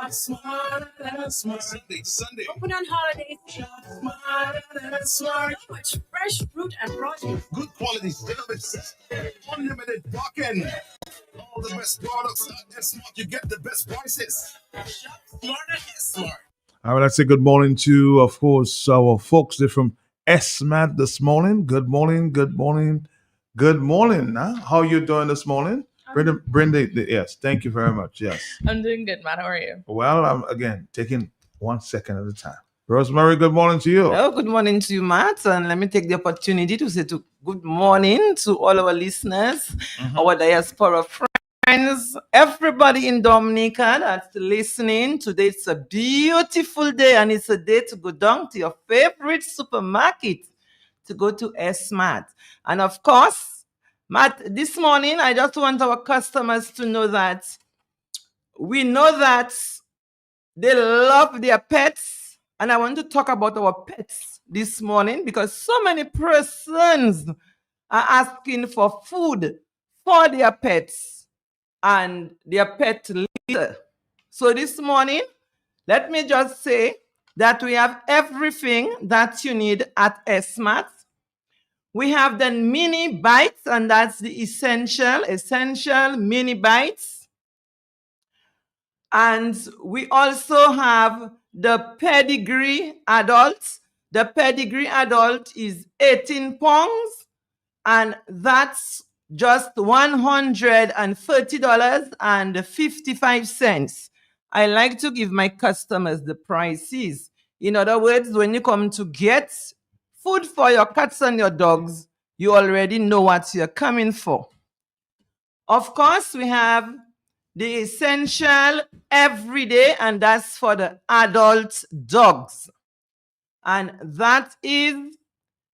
Smart. Sunday.
Open on holidays. Smart. So much fresh fruit and produce.
Good quality service. Unlimited parking. All the best products at S-Mart. You get the best prices. Shop smart at S-Mart.
I would like to say good morning to, of course, our folks there from SMAT this morning. Good morning, good morning, good morning. Huh? How you doing this morning? Brenda, yes, thank you very much. Yes.
I'm doing good, Matt. How are you?
Well, I'm, again, taking 1 second at a time. Rosemary, good morning to you.
Oh, good morning to you, Matt. And let me take the opportunity to say good morning to all our listeners, our diaspora friends, everybody in Dominica that's listening. Today it's a beautiful day, and it's a day to go down to your favorite supermarket to go to S-Mart. And of course, Matt, this morning, I just want our customers to know that we know that they love their pets. And I want to talk about our pets this morning because so many persons are asking for food for their pets and their pet litter. So this morning, let me just say that we have everything that you need at S-Mart. We have the mini bites, and that's the essential mini bites. And we also have the pedigree adult. The pedigree adult is 18 pounds, and that's just $130.55. I like to give my customers the prices. In other words, when you come to get food for your cats and your dogs, you already know what you're coming for. Of course, we have the essential everyday, and that's for the adult dogs. And that is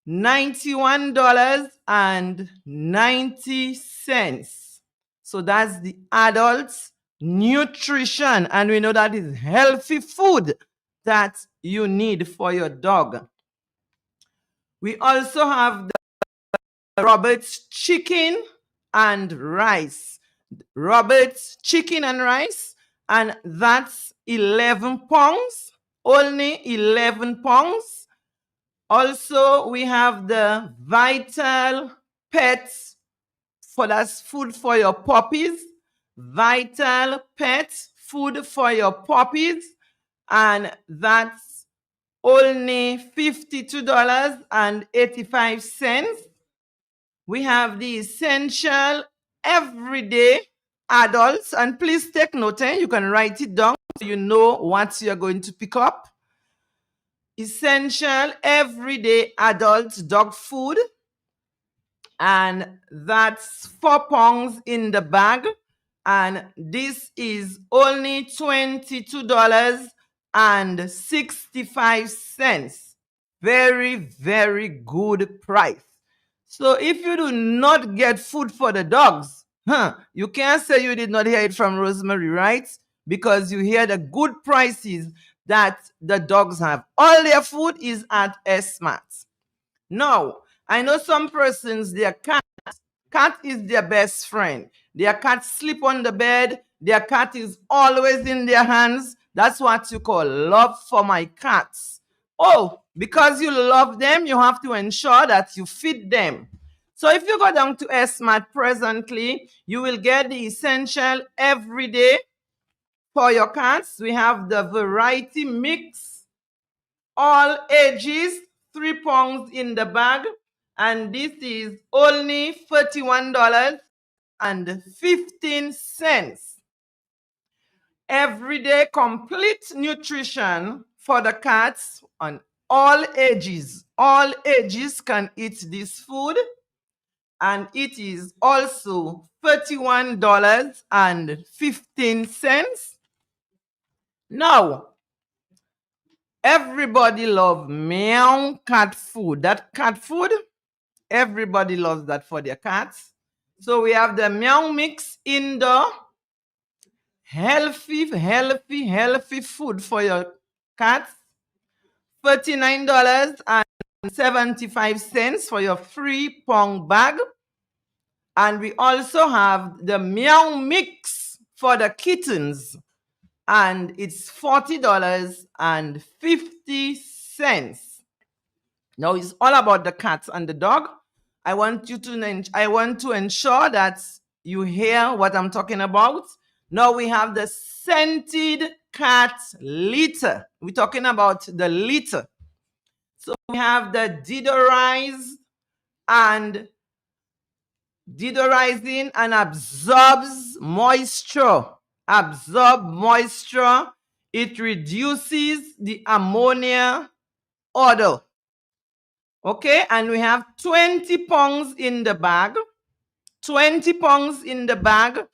$91.90. So that's the adult nutrition. And we know that is healthy food that you need for your dog. We also have the Robert's chicken and rice. Robert's chicken and rice, and that's 11 pounds, only 11 pounds. Also, we have the Vital Pets, for that's food for your puppies. Vital Pets, food for your puppies, and that's only $52.85. We have the essential everyday adults, and please take note, you can write it down so you know what you're going to pick up. Essential everyday adult dog food, and that's 4 pounds in the bag, and this is only $22.65. Very, very good price. So if you do not get food for the dogs, you can't say you did not hear it from Rosemary, right? Because you hear the good prices that the dogs have. All their food is at S-Mart. Now, I know some persons, their cat is their best friend. Their cat sleep on the bed. Their cat is always in their hands. That's what you call love for my cats. Oh, because you love them, you have to ensure that you feed them. So if you go down to S-Mart presently, you will get the essential every day for your cats. We have the variety mix, all ages, 3 pounds in the bag. And this is only $31.15. Everyday complete nutrition for the cats on all ages. All ages can eat this food. And it is also $31.15. Now, everybody loves meow cat food. That cat food, everybody loves that for their cats. So we have the meow mix in the healthy food for your cats. $39.75 for your 3-pound bag. And we also have the meow mix for the kittens. And it's $40.50. Now it's all about the cats and the dog. I want to ensure that you hear what I'm talking about. Now we have the scented cat litter. We're talking about the litter. So we have the deodorizing and absorbs moisture. It reduces the ammonia odor. Okay, and we have 20 pounds in the bag. 20 pounds in the bag,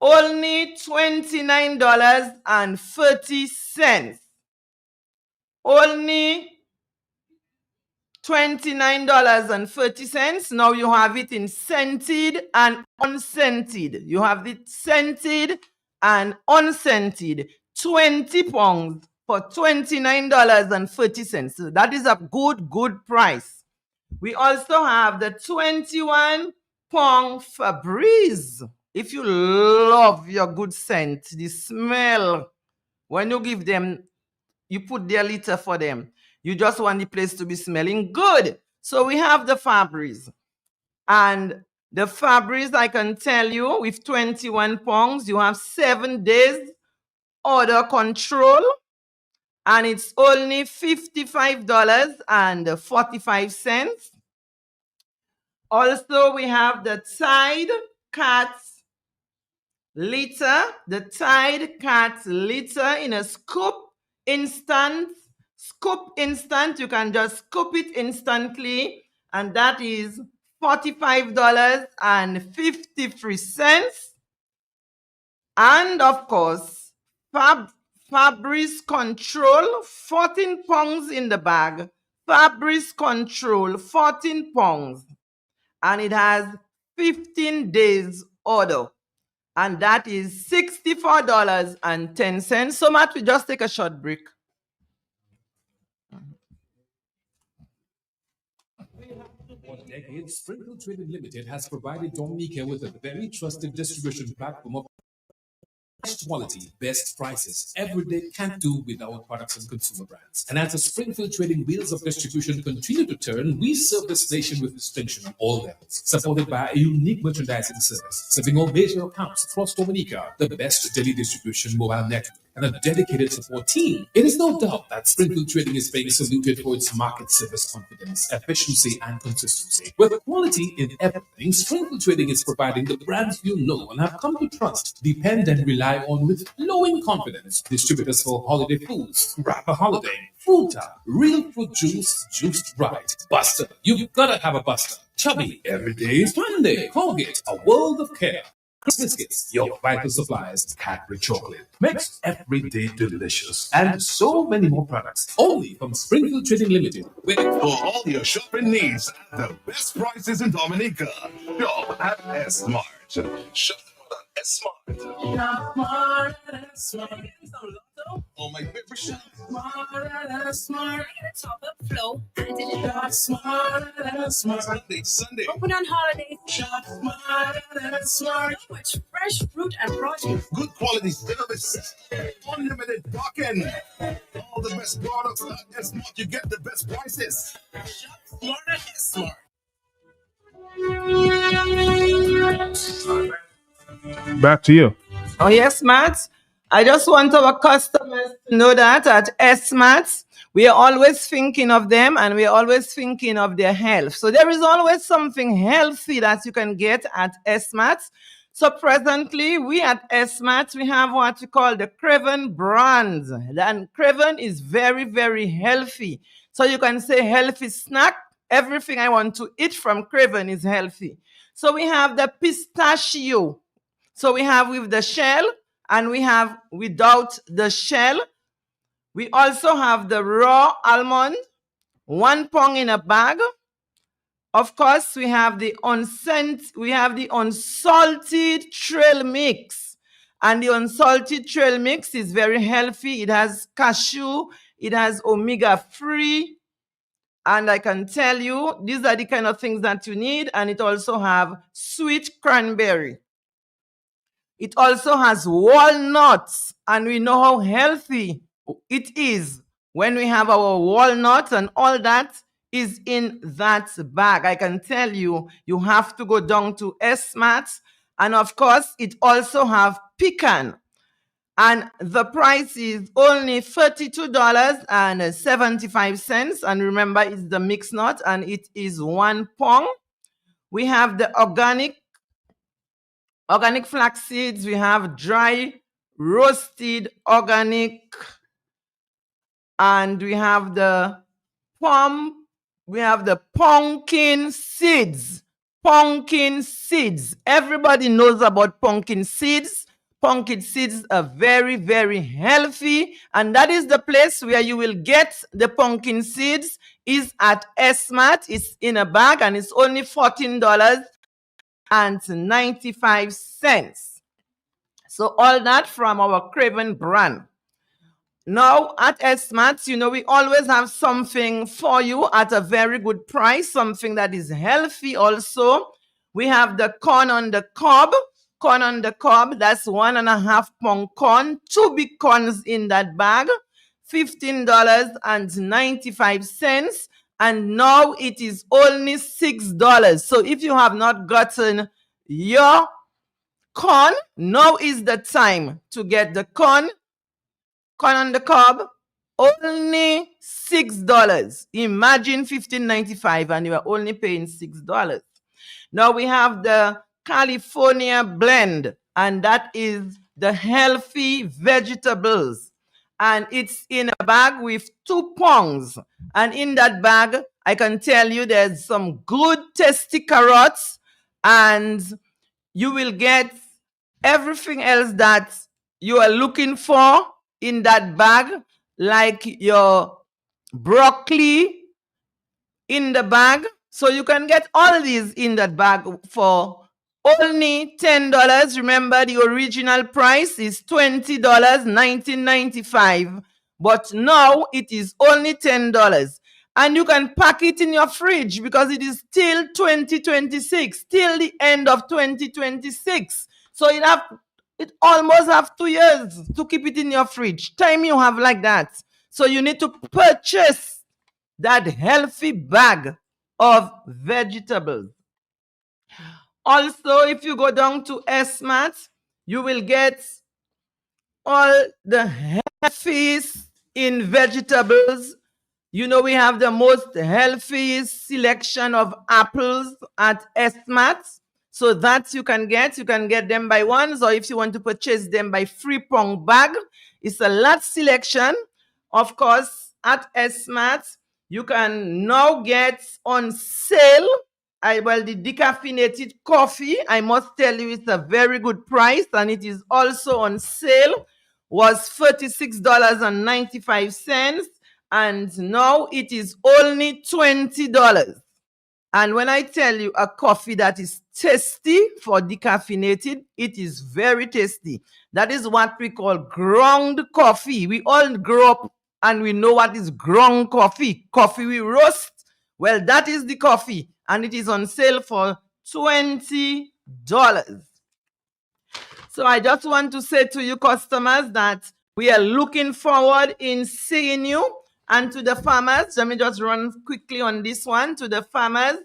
only $29.30. Only $29.30. Now you have it in scented and unscented. You have it scented and unscented. 20 pounds for $29.30. So that is a good price. We also have the 21-pound Febreze. If you love your good scent, the smell, when you give them, you put their litter for them. You just want the place to be smelling good. So we have the Febreze. And the Febreze, I can tell you, with 21 pounds, you have 7 days odor control. And it's only $55.45. Also, we have the Tide Cat Litter. The Tide Cat Litter in a scoop instant. You can just scoop it instantly. And that is $45.53. And of course, Febreze Control, 14 pounds in the bag. Febreze Control, 14 pounds. And it has 15 days odor. And that is $64.10. So Matt, we just take a short break.
For decades, Sprinkle Trading Limited has provided Dominica with a very trusted distribution platform of best quality, best prices. Every day can't do without products and consumer brands. And as the Springfield Trading wheels of distribution continue to turn, we serve this nation with distinction on all levels, supported by a unique merchandising service, serving all major accounts across Dominica, the best daily distribution mobile network, and a dedicated support team. It is no doubt that Springfield Trading is being saluted for its market service confidence, efficiency, and consistency. With quality in everything, Springfield Trading is providing the brands you know and have come to trust, depend, and rely on with flowing confidence. Distributors for holiday foods, Rapper Holiday, Fruta, Real Fruit Juice, Juiced Right, Buster. You've gotta have a Buster. Chubby, every day is Monday. Colgate, a world of care. Biscuits, your vital supplies, Cadbury chocolate, makes every day delicious, and so many more products, only from Springfield Trading Limited.
For all your shopping needs at the best prices in Dominica, shop at S-Mart. Shop at S-Mart.
Smart.
Oh, my favorite shop.
Smart. Top up flow. And digital. Smart.
Sunday.
Open on holidays. Shop smart. So much fresh fresh fruit and produce.
Good quality service. Unlimited parking. All the best products at S-Mart. You get the best prices. Shop smart at S-Mart.
Back to you.
Oh, yes, Matt. I just want our customers to know that at S-Mart, we are always thinking of them and we are always thinking of their health. So there is always something healthy that you can get at S-Mart. So presently, we at S-Mart, we have what we call the Craven brand. And Craven is very, very healthy. So you can say healthy snack. Everything I want to eat from Craven is healthy. So we have the pistachio. So we have with the shell and we have without the shell. We also have the raw almond, 1 pound in a bag. Of course, we have the unsalted trail mix. And the unsalted trail mix is very healthy. It has cashew, it has omega-3. And I can tell you, these are the kind of things that you need. And it also have sweet cranberry. It also has walnuts, and we know how healthy it is when we have our walnuts, and all that is in that bag. I can tell you, you have to go down to S-Mart. And of course, it also have pecan. And the price is only $32.75. And remember, it's the mixed nut, and it is 1 pound. We have the organic flax seeds. We have dry roasted organic, and we have the pumpkin seeds. Pumpkin seeds. Everybody knows about pumpkin seeds. Pumpkin seeds are very, very healthy, and that is the place where you will get the pumpkin seeds is at S-Mart. It's in a bag, and it's only $14.95. So all that from our Craven brand. Now at S-Mart, we always have something for you at a very good price, something that is healthy also. We have the corn on the cob. Corn on the cob, that's 1.5 pound corn, 2 big corns in that bag, $15.95. And now it is only $6. So if you have not gotten your corn, now is the time to get the corn on the cob, only $6. Imagine $15.95 and you are only paying $6. Now we have the California blend, and that is the healthy vegetables. And it's in a bag with 2 pounds. And in that bag, I can tell you there's some good tasty carrots, and you will get everything else that you are looking for in that bag, like your broccoli in the bag. So you can get all these in that bag for only $10. Remember, the original price is $20, $19.95. But now it is only $10. And you can pack it in your fridge because it is till 2026, till the end of 2026. So it almost have 2 years to keep it in your fridge. Time you have like that. So you need to purchase that healthy bag of vegetables. Also, if you go down to S-Mart, you will get all the healthiest in vegetables. We have the most healthiest selection of apples at S-Mart. So that you can get them by ones, or if you want to purchase them by 3 pound bag. It's a lot selection. Of course, at S-Mart, you can now get on sale the decaffeinated coffee. I must tell you, it's a very good price, and it is also on sale. Was $36.95, and now it is only $20. And when I tell you a coffee that is tasty for decaffeinated, it is very tasty. That is what we call ground coffee. We all grow up and we know what is ground coffee. Coffee we roast. Well, that is the coffee, and it is on sale for $20. So I just want to say to you customers that we are looking forward in seeing you. And to the farmers, let me just run quickly on this one. To the farmers,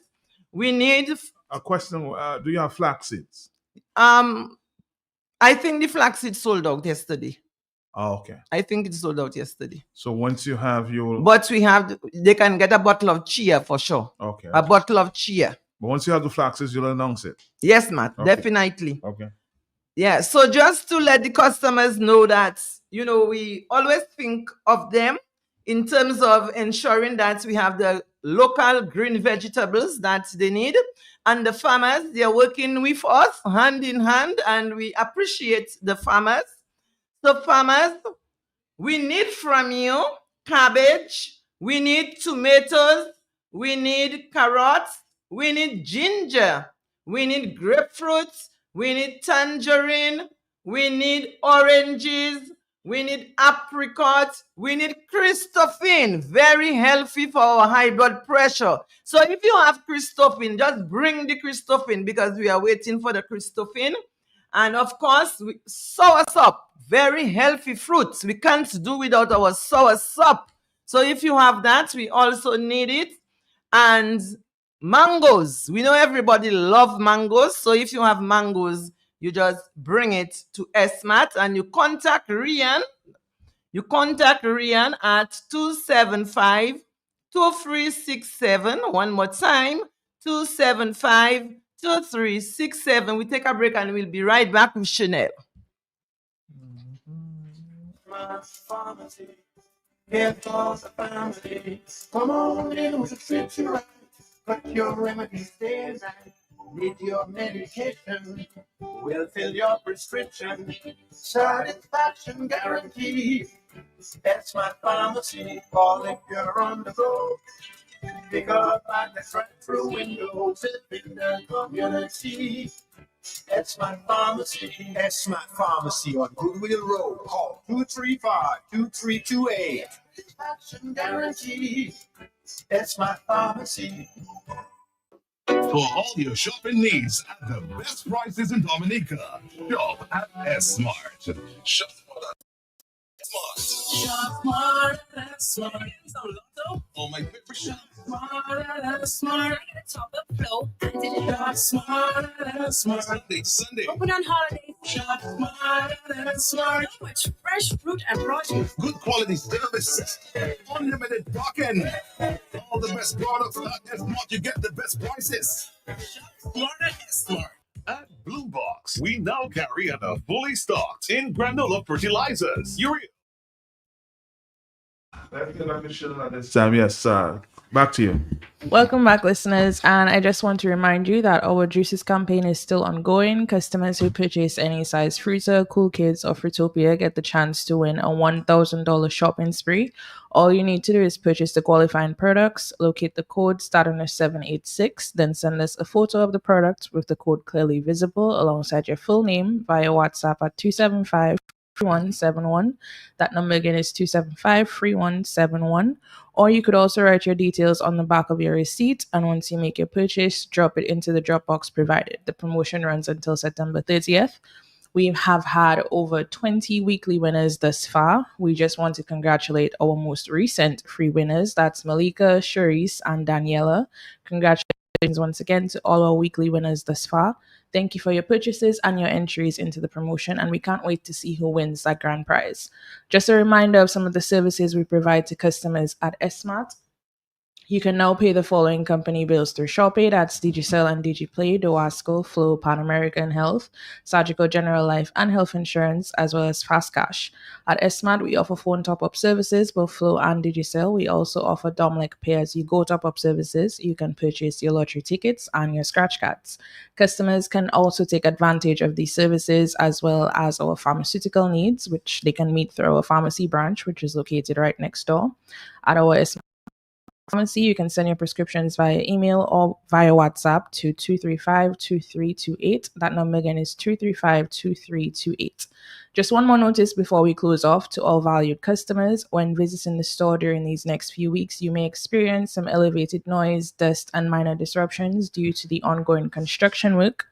we need
A question: do you have flax seeds?
I think the flaxseed sold out yesterday.
Oh, okay.
I think it sold out yesterday.
So once you have your,
But they can get a bottle of chia for sure.
okay,
A bottle of chia.
but once you have the flaxes, you'll announce it.
Yes, Matt,
Okay.
definitely.
Okay.
Yeah, so just to let the customers know that, we always think of them in terms of ensuring that we have the local green vegetables that they need. And the farmers, they are working with us hand in hand, and we appreciate the farmers. So farmers, we need from you cabbage, we need tomatoes, we need carrots, we need ginger, we need grapefruits, we need tangerine, we need oranges, we need apricots, we need Christophine, very healthy for our high blood pressure. So if you have Christophine, just bring the Christophine because we are waiting for the Christophine. And of course, soursop, very healthy fruits. We can't do without our soursop. So if you have that, we also need it. And mangoes. We know everybody loves mangoes. So if you have mangoes, you just bring it to SMAT and you contact Rian. You contact Rian at 275-2367. One more time, 275-2367. We take a break and we'll be right back with Chanel.
Pharmacy, care for the family. Come on in, we'll treat you right. Got your remedies day and night. Need your medication, we'll fill your prescription. Satisfaction guaranteed. That's my pharmacy. Call if you're on the go. Pick up at the drive-through window, in the community. That's my pharmacy. That's my pharmacy on Goodwill Road. Call 235-2328. Satisfaction guaranteed. That's my pharmacy.
For all your shopping needs at the best prices in Dominica, shop at S-Mart. Shop Smart.
Shop smart, that's smart. So Lotto.
Oh, my favorite shop.
Smart, that's smart. Top up flow. And did it shop smart, that's smart.
Sunday.
Open on holidays. Shop smart, that's smart. So much fresh fruit and produce.
Good quality service. Unlimited parking. All the best products at S-Mart. You get the best prices. Shop smart at S-Mart. At Blue Box, we now carry and are fully stocked in granola fertilizers, urea.
Sam, yes, back to you.
Welcome back, listeners. And I just want to remind you that our Juices campaign is still ongoing. Customers who purchase any size Fruiter, Cool Kids, or Fruitopia get the chance to win a $1,000 shopping spree. All you need to do is purchase the qualifying products, locate the code starting at 786, then send us a photo of the product with the code clearly visible alongside your full name via WhatsApp at 275-3171. That number again is 275-3171. Or you could also write your details on the back of your receipt, and once you make your purchase, drop it into the drop box provided. The promotion runs until September 30th. We have had over 20 weekly winners thus far. We just want to congratulate our most recent free winners. That's Malika, Sharice, and Daniela. Congratulations once again to all our weekly winners thus far. Thank you for your purchases and your entries into the promotion, and we can't wait to see who wins that grand prize. Just a reminder of some of the services we provide to customers at S-Mart. You can now pay the following company bills through ShopPay. That's Digicel and DigiPlay, Doasco, Flow, Pan American Health, Surgical General Life and Health Insurance, as well as Fast Cash. At S-Mart, we offer phone top-up services, both Flow and Digicel. We also offer Domlec pay-as-you-go top-up services. You can purchase your lottery tickets and your scratch cards. Customers can also take advantage of these services as well as our pharmaceutical needs, which they can meet through our pharmacy branch, which is located right next door. At our S-Mart pharmacy, you can send your prescriptions via email or via WhatsApp to 235-2328. That number again is 235-2328. Just one more notice before we close off to all valued customers. When visiting the store during these next few weeks, you may experience some elevated noise, dust, and minor disruptions due to the ongoing construction work.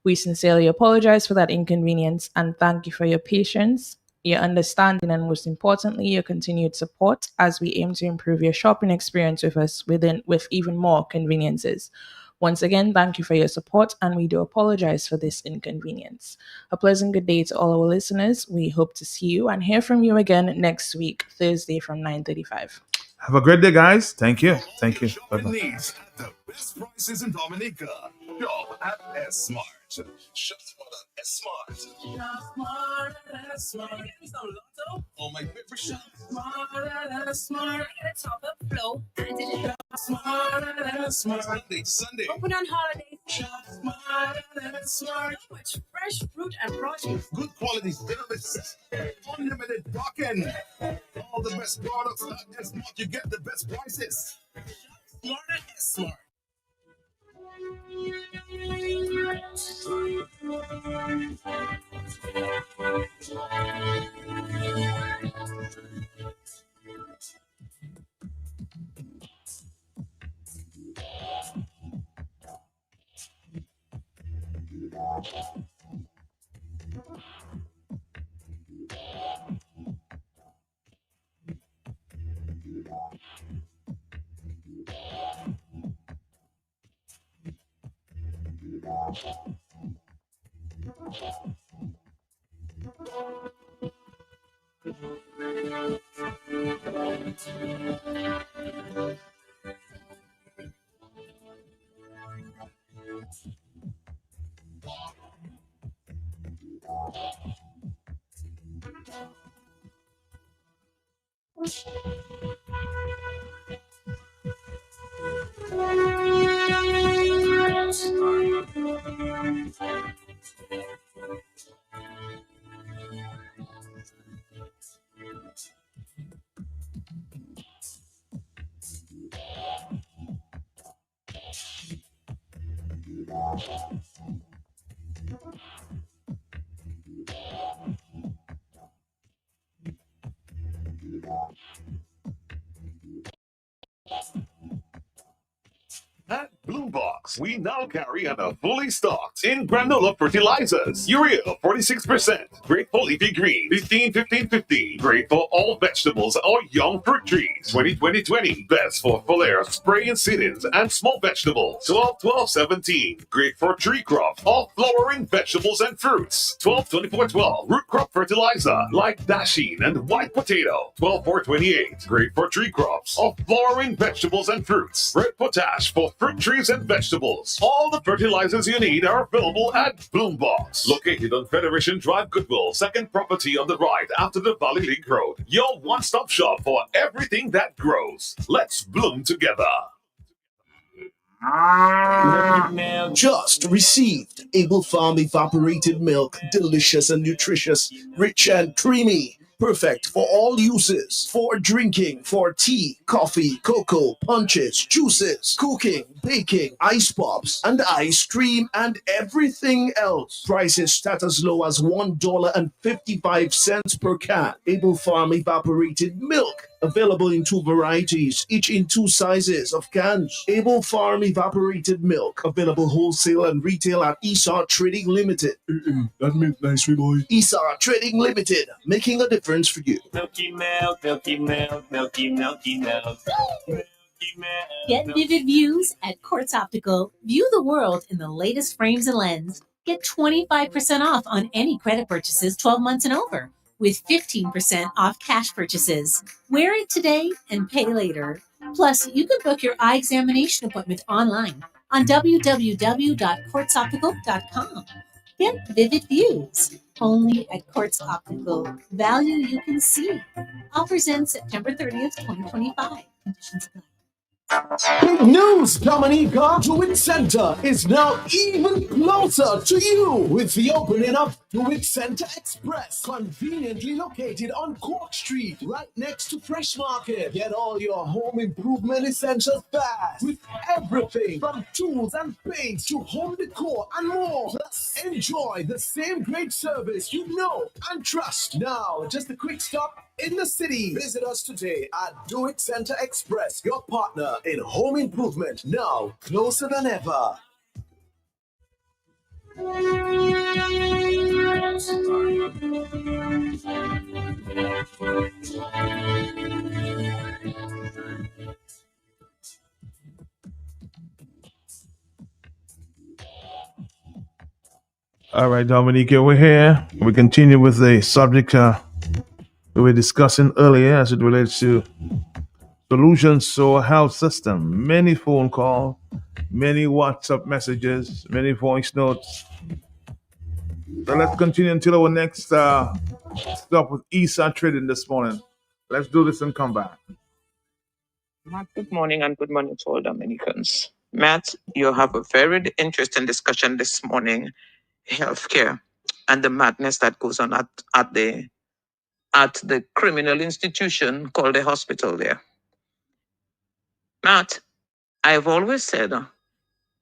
We sincerely apologize for that inconvenience and thank you for your patience, your understanding, and most importantly, your continued support as we aim to improve your shopping experience with us with even more conveniences. Once again, thank you for your support, and we do apologize for this inconvenience. A pleasant good day to all our listeners. We hope to see you and hear from you again next week, Thursday from 9:35.
Have a great day, guys. Thank you. Thank you.
Shopping
Bye-bye.
needs at the best prices in Dominica. Shop at S-Mart. Shop at S-Mart.
Shop smart at S-Mart. Give me some Lotto.
Oh, my favorite shop.
Smart at S-Mart. Get a top up flow. And did it shop smart at S-Mart.
Monday, Sunday.
Open on holidays. Shop smart at S-Mart. So much fresh fruit and produce.
Good quality service. Unlimited parking. All the best products at S-Mart. You get the best prices. Smart at S-Mart. At Blue Box, we now carry and are fully stocked in granola fertilizers. Urea 46%, great for leafy green 15-15-15, great for all vegetables or young fruit trees 20-20-20, best for foliar spray and seedings and small vegetables 12-12-17, great for tree crop or flowering vegetables and fruits 12-24-12, root crop fertilizer like dasheen and white potato 12-4-28, great for tree crops or flowering vegetables and fruits. Red potash for fruit trees and vegetables. All the fertilizers you need are available at Bloombox, located on Federation Drive, Goodwill, second property on the right after the Valley Link Road. Your one-stop shop for everything that grows. Let's bloom together.
Just received Able Farm evaporated milk, delicious and nutritious, rich and creamy. Perfect for all uses, for drinking, for tea, coffee, cocoa, punches, juices, cooking, baking, ice pops, and ice cream, and everything else. Prices start as low as $1.55 per can. Able Farm evaporated milk. Available in 2 varieties, each in 2 sizes of cans. Able Farm evaporated milk. Available wholesale and retail at Esar Trading Limited. That means nicely, boy. Esar Trading Limited, making a difference for you.
Milky milk, milky milk, milky, milky milk.
Get vivid views at Quartz Optical. View the world in the latest frames and lens. Get 25% off on any credit purchases 12 months and over, with 15% off cash purchases. Wear it today and pay later. Plus, you can book your eye examination appointment online on www.quartzoptical.com. Get vivid views only at Quartz Optical. Value you can see. Offers end September 30th, 2025. Conditions apply.
Big news, Dominica! DeWitt Center is now even closer to you with the opening of DeWitt Center Express, conveniently located on Cork Street, right next to Fresh Market. Get all your home improvement essentials fast with everything from tools and paints to home decor and more. Plus, enjoy the same great service you know and trust. Now, just a quick stop in the city. Visit us today at DeWitt Center Express, your partner in home improvement, now closer than ever.
All right, Dominique, we're here. We continue with the subject we were discussing earlier as it relates to solutions to our health system. Many phone calls, many WhatsApp messages, many voice notes. So let's continue until our next stop with Eastside Trading this morning. Let's do this and come back.
Matt, good morning and good morning to all Dominicans. Matt, you have a very interesting discussion this morning, healthcare and the madness that goes on at the criminal institution called the hospital there. Matt, I've always said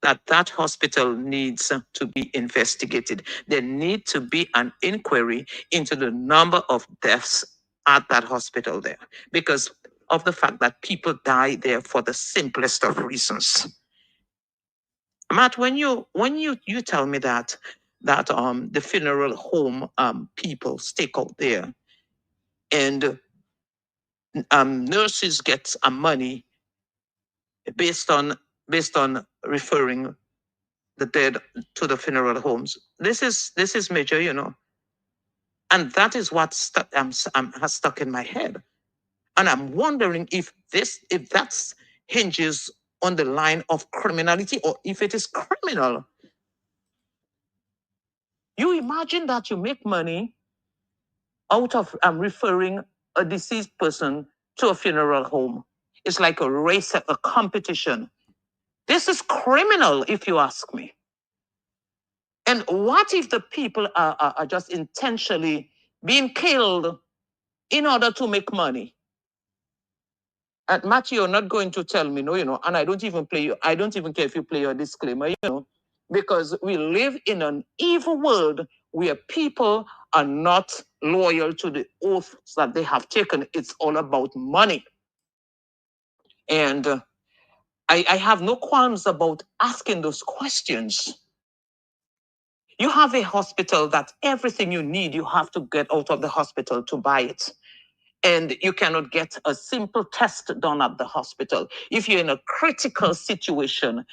that hospital needs to be investigated. There need to be an inquiry into the number of deaths at that hospital there because of the fact that people die there for the simplest of reasons. Matt, when you tell me that the funeral home people stick out there and nurses get money based on referring the dead to the funeral homes. This is major, and that is what has stuck in my head. And I'm wondering if that's hinges on the line of criminality or if it is criminal. You imagine that you make money out of referring a deceased person to a funeral home. It's like a race, a competition. This is criminal, if you ask me. And what if the people are just intentionally being killed in order to make money? And Matthew, you're not going to tell me, no, and I don't even care if you play your disclaimer, because we live in an evil world where people are not loyal to the oaths that they have taken. It's all about money. And I have no qualms about asking those questions. You have a hospital that everything you need, you have to get out of the hospital to buy it. And you cannot get a simple test done at the hospital. If you're in a critical situation,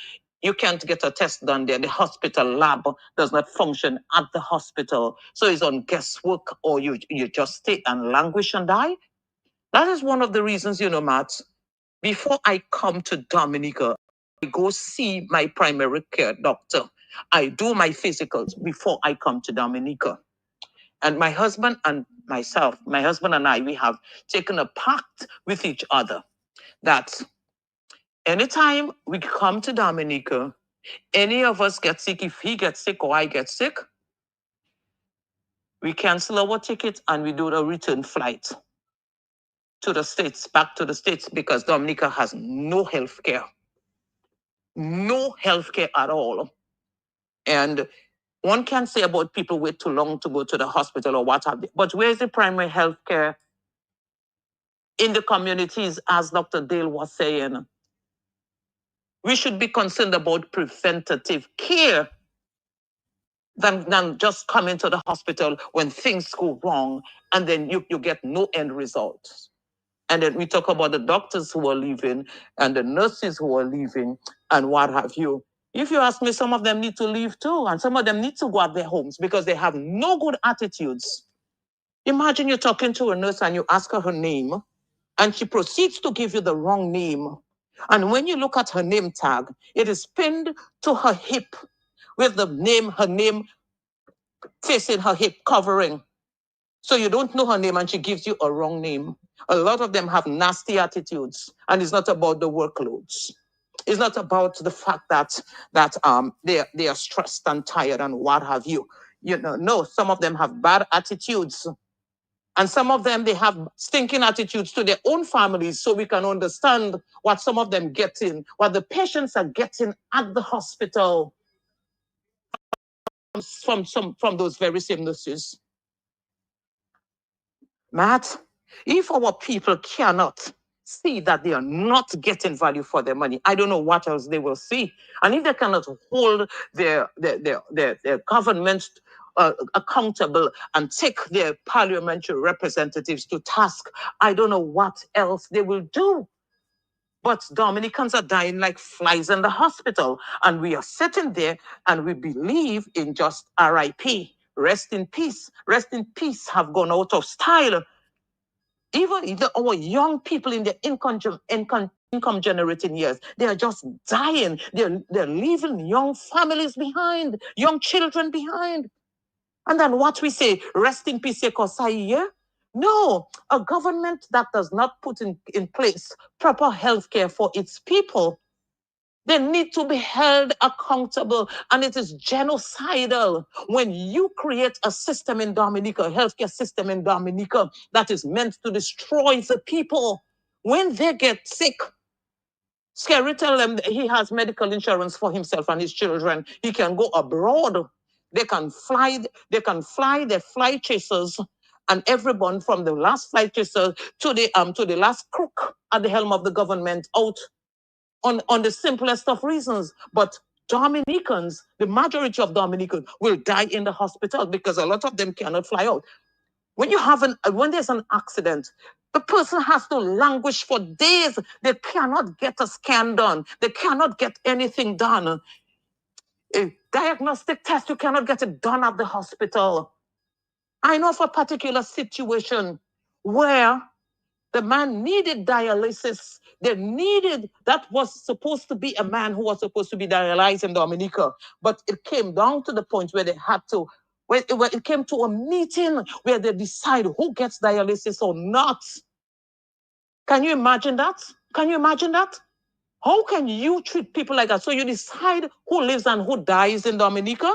you can't get a test done there. The hospital lab does not function at the hospital. So it's on guesswork, or you just stay and languish and die. That is one of the reasons, Matt, before I come to Dominica, I go see my primary care doctor. I do my physicals before I come to Dominica. And my husband and I, we have taken a pact with each other that anytime we come to Dominica, any of us get sick, if he gets sick or I get sick, we cancel our ticket and we do the return flight to the States, back to the States, because Dominica has no health care. No health care at all. And one can say about people wait too long to go to the hospital or what have you, but where's the primary health care in the communities, as Dr. Dale was saying? We should be concerned about preventative care than just coming to the hospital when things go wrong and then you get no end result. And then we talk about the doctors who are leaving and the nurses who are leaving and what have you. If you ask me, some of them need to leave too, and some of them need to go at their homes because they have no good attitudes. Imagine you're talking to a nurse and you ask her name, and she proceeds to give you the wrong name. And when you look at her name tag, it is pinned to her hip with her name facing her hip covering. So you don't know her name and she gives you a wrong name. A lot of them have nasty attitudes, and it's not about the workloads. It's not about the fact that they are stressed and tired and what have you. No, some of them have bad attitudes. And some of them, they have stinking attitudes to their own families, so we can understand what some of them getting, what the patients are getting at the hospital from those very same nurses. Matt, if our people cannot see that they are not getting value for their money, I don't know what else they will see. And if they cannot hold their government accountable and take their parliamentary representatives to task, I don't know what else they will do. But Dominicans are dying like flies in the hospital. And we are sitting there and we believe in just RIP. Rest in peace. Rest in peace have gone out of style. Even our young people in their income generating years, they are just dying. They're leaving young families behind, young children behind. And then what we say, rest in peace, Kosai. No, a government that does not put in place proper health care for its people, they need to be held accountable, and it is genocidal when you create a system in Dominica, a healthcare system in Dominica that is meant to destroy the people. When they get sick, Scary tell them that he has medical insurance for himself and his children. He can go abroad. They can fly their fly chasers, and everyone from the last fly chaser to the last crook at the helm of the government out on the simplest of reasons. But Dominicans, the majority of Dominicans will die in the hospital because a lot of them cannot fly out. When there's an accident, the person has to languish for days. They cannot get a scan done. They cannot get anything done. A diagnostic test, you cannot get it done at the hospital. I know of a particular situation where the man needed dialysis. That was supposed to be a man who was supposed to be dialyzed in Dominica. But it came down to the point where they had to, where it came to a meeting where they decide who gets dialysis or not. Can you imagine that? Can you imagine that? How can you treat people like that? So you decide who lives and who dies in Dominica?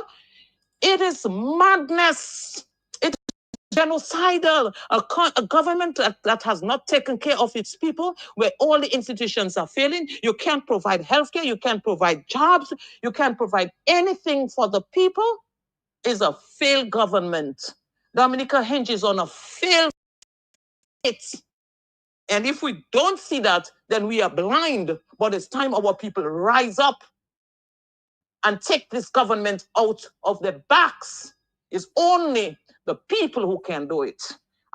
It is madness. It is genocidal. A government that has not taken care of its people, where all the institutions are failing. You can't provide healthcare. You can't provide jobs. You can't provide anything for the people. Is a failed government. Dominica hinges on a failed state. And if we don't see that, then we are blind. But it's time our people rise up and take this government out of their backs. It's only the people who can do it.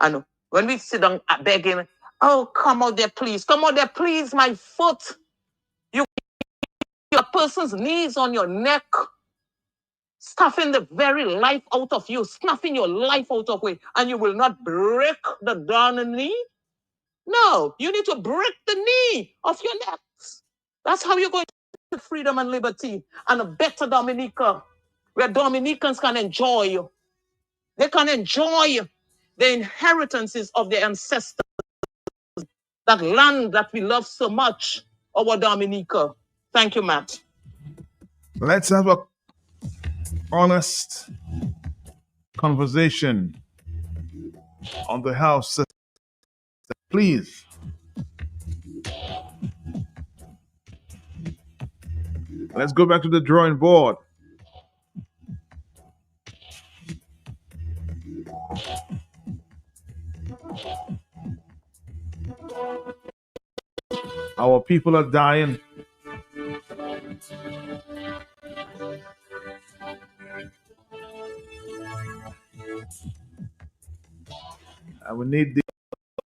And when we sit down begging, oh, come out there, please. Come out there, please, my foot. You your person's knees on your neck, stuffing the very life out of you, snuffing your life out of you, and you will not break the down knee? No, you need to break the knee of your necks. That's how you're going to freedom and liberty and a better Dominica, where Dominicans can enjoy. They can enjoy the inheritances of their ancestors, that land that we love so much, our Dominica. Thank you, Matt.
Let's have a honest conversation on the house system, please. Let's go back to the drawing board. Our people are dying. And we need the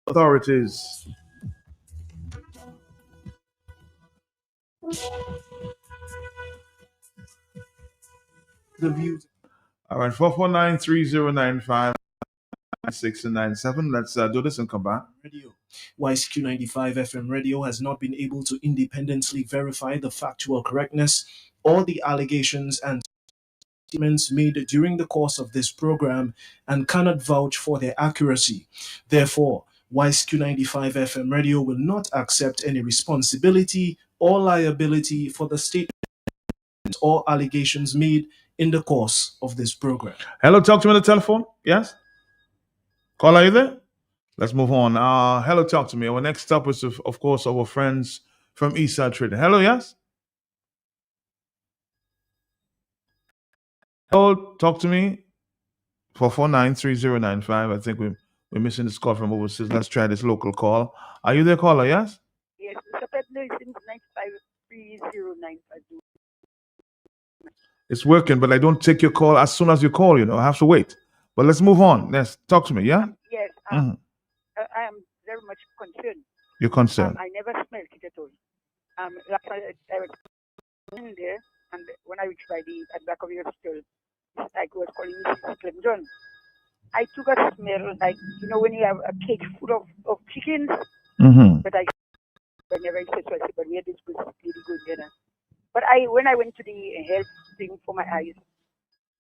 authorities
the views.
All right, 449-3095-96 and 97. Let's do this and come back.
Radio. YSQ95 FM radio has not been able to independently verify the factual correctness or the allegations and statements made during the course of this program and cannot vouch for their accuracy. Therefore, YSQ95 FM radio will not accept any responsibility or liability for the statements or allegations made in the course of this program.
Hello, talk to me on the telephone. Yes? Call, are you there? Let's move on. Hello, talk to me. Our next stop is, of course, our friends from Eastside Trading. Hello, yes? Hello, talk to me. 449-3095. I think we We're missing this call from overseas. Let's try this local call. Are you there, caller? Yes?
Yes, Mr. Pedler, since 953095.
It's working, but I don't take your call as soon as you call, I have to wait. But let's move on. Let's talk to me, yeah?
Yes,
Mhm.
I am very much concerned.
You're concerned.
I never smelled it at all. Last night I was in there, and when I reached by at the back of the hospital, like was calling Mrs. Clinton. I took a smell like, when you have a cage full of chickens, but I never said so. I said, but where this was really good dinner. But when I went to the health thing for my eyes,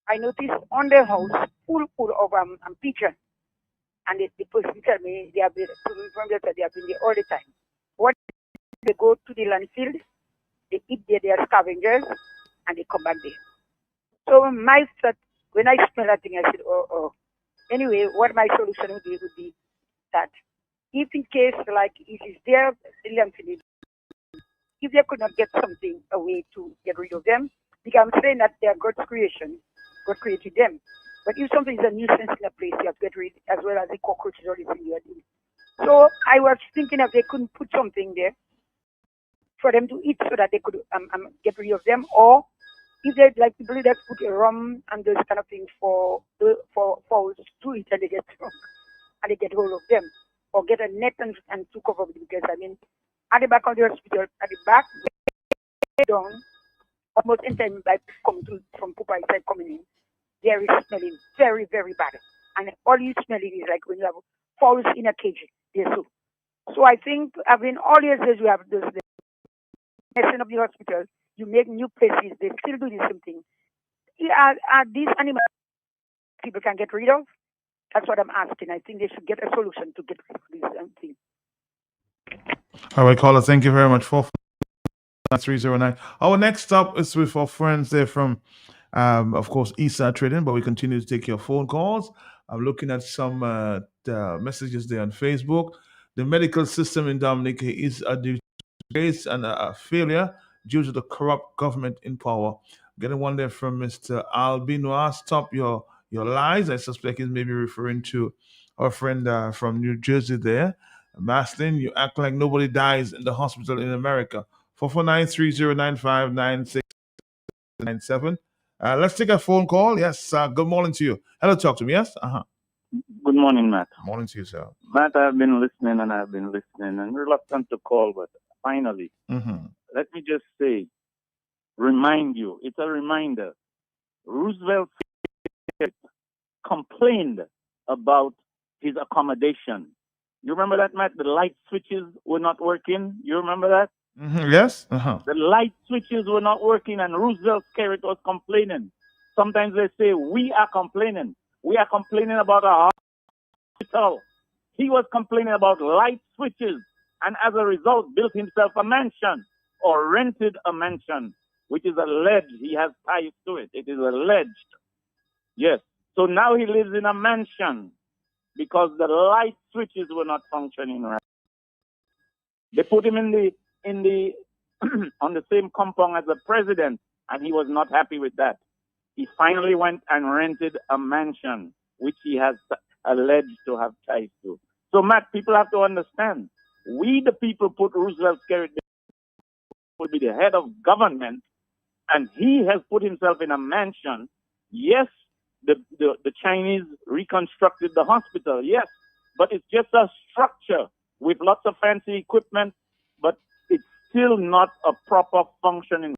I noticed on their house full of picture. And the person tell me they have been from there, they have been there all the time. What they go to the landfill, they eat there, they are scavengers, and they come back there. So my thought, when I smell that thing, I said, oh. Anyway, what my solution would be that if in case like it is there, the landfill, if they could not get something, a way to get rid of them, because I'm saying that they are God's creation, God created them. But if something is a nuisance in a place, you have to get rid, as well as the cockroaches or anything you are doing. So I was thinking if they couldn't put something there for them to eat so that they could get rid of them, or if they like people that put a rum and those kind of things for fowls to eat and they get drunk and they get hold of them, or get a net and to cover it, because at the back of the hospital, at the back down, almost in time like come to from Pupa side coming in, there is smelling very, very bad. And all you smelling is like when you have fowls in a cage. So I think all these days you have those messing up the hospital, you make new places, they still do the same thing. Are these animals people can get rid of? That's what I'm asking. I think they should get a solution to get rid of these things.
All right, caller, thank you very much. 449. Our next up is with our friends there from, of course, Eastside Trading, but we continue to take your phone calls. I'm looking at some the messages there on Facebook. The medical system in Dominica is a disgrace and a failure due to the corrupt government in power. Getting one there from Mr. Albinois. Stop your lies. I suspect he's maybe referring to our friend from New Jersey there. Maslin, you act like nobody dies in the hospital in America. 449-309-59697. Let's take a phone call. Yes, good morning to you. Hello, talk to me. Yes?
Good morning, Matt.
Morning to you, sir.
Matt, I've been listening and reluctant to call, but finally, let me just say, remind you, it's a reminder. Roosevelt complained about his accommodation. You remember that, Matt? The light switches were not working. You remember that?
Yes.
The light switches were not working, and Roosevelt Skerritt was complaining. Sometimes they say, we are complaining. We are complaining about a hospital. He was complaining about light switches, and as a result, built himself a mansion or rented a mansion, which is alleged. He has ties to it. It is alleged. Yes. So now he lives in a mansion because the light switches were not functioning right. They put him in the on the same compound as the president, and he was not happy with that. He finally went and rented a mansion, which he has alleged to have ties to. So, Matt, people have to understand, we the people put Roosevelt Skerritt will be the head of government, and he has put himself in a mansion. Yes, the Chinese reconstructed the hospital, yes, but it's just a structure with lots of fancy equipment, but it's still not a proper functioning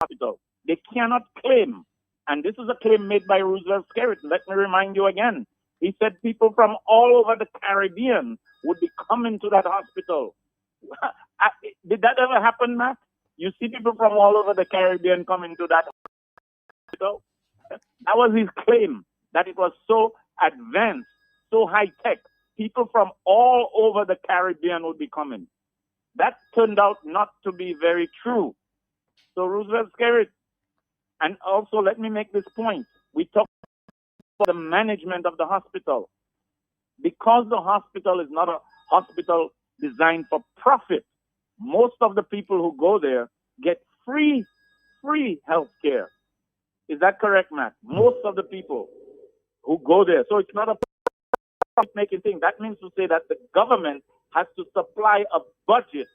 hospital. They cannot claim, and this is a claim made by Roosevelt Skerritt. Let me remind you again. He said people from all over the Caribbean would be coming to that hospital. Did that ever happen, Matt? You see people from all over the Caribbean coming to that hospital? That was his claim, that it was so advanced, so high-tech. People from all over the Caribbean would be coming. That turned out not to be very true. So Roosevelt Skerritt, and also let me make this point. We talk about the management of the hospital. Because the hospital is not a hospital designed for profit, most of the people who go there get free health care. Is that correct, Matt? Most of the people who go there. So it's not a making things. That means to say that the government has to supply a budget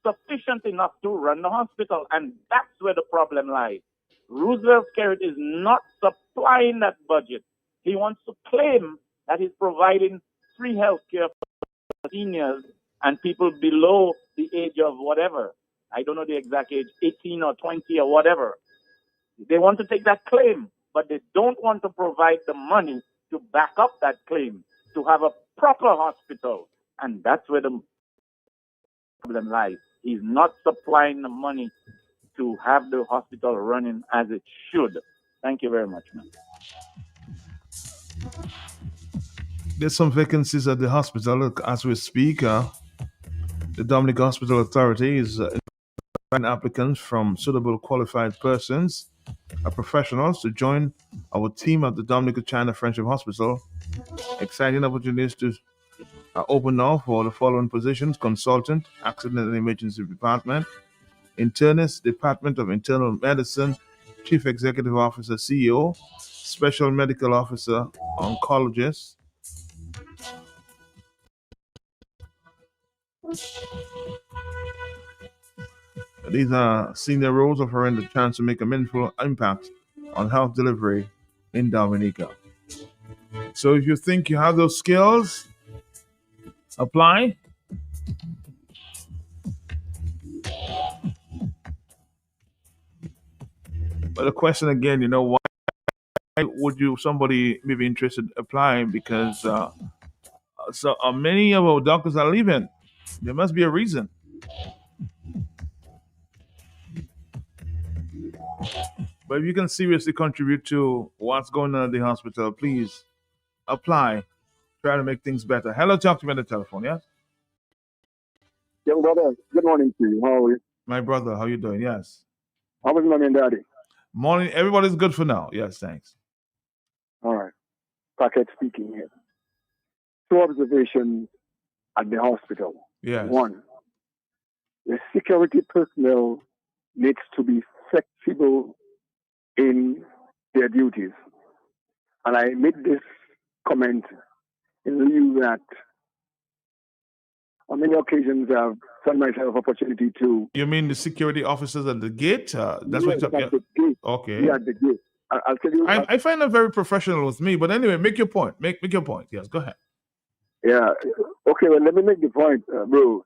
sufficient enough to run the hospital, and that's where the problem lies. Roosevelt Skerritt is not supplying that budget. He wants to claim that he's providing free health care for seniors and people below the age of whatever. I don't know the exact age, 18 or 20 or whatever. They want to take that claim, but they don't want to provide the money to back up that claim, to have a proper hospital. And that's where the problem lies. He's not supplying the money to have the hospital running as it should. Thank you very much, man.
There's some vacancies at the hospital as we speak. The Dominic Hospital Authority is inviting applicants from suitable qualified persons, professionals to join our team at the Dominic China Friendship Hospital. Exciting opportunities to open now for the following positions: consultant, accident and emergency department, internist, Department of Internal Medicine, Chief Executive Officer, CEO, Special Medical Officer, oncologist. These are senior roles offering the chance to make a meaningful impact on health delivery in Dominica. So if you think you have those skills, apply. But the question again, why would somebody may be interested in applying? Because many of our doctors are leaving. There must be a reason. But if you can seriously contribute to what's going on at the hospital, please apply. Try to make things better. Hello, talk to me on the telephone, yes?
Young brother, good morning to you. How are you?
My brother, how you doing? Yes.
How was mommy and daddy?
Morning. Everybody's good for now. Yes, thanks.
All right. Packet speaking here. Two observations at the hospital.
Yes.
One, the security personnel needs to be flexible in their duties. And I made this comment in lieu that on many occasions I've found myself opportunity to.
You mean the security officers at the gate? That's
yes,
what you're talking
at the gate.
Okay.
Yeah, at the gate. I'll tell you.
I find that very professional with me. But anyway, make your point. Make your point. Yes, go ahead.
Yeah. Okay, well, let me make the point, bro.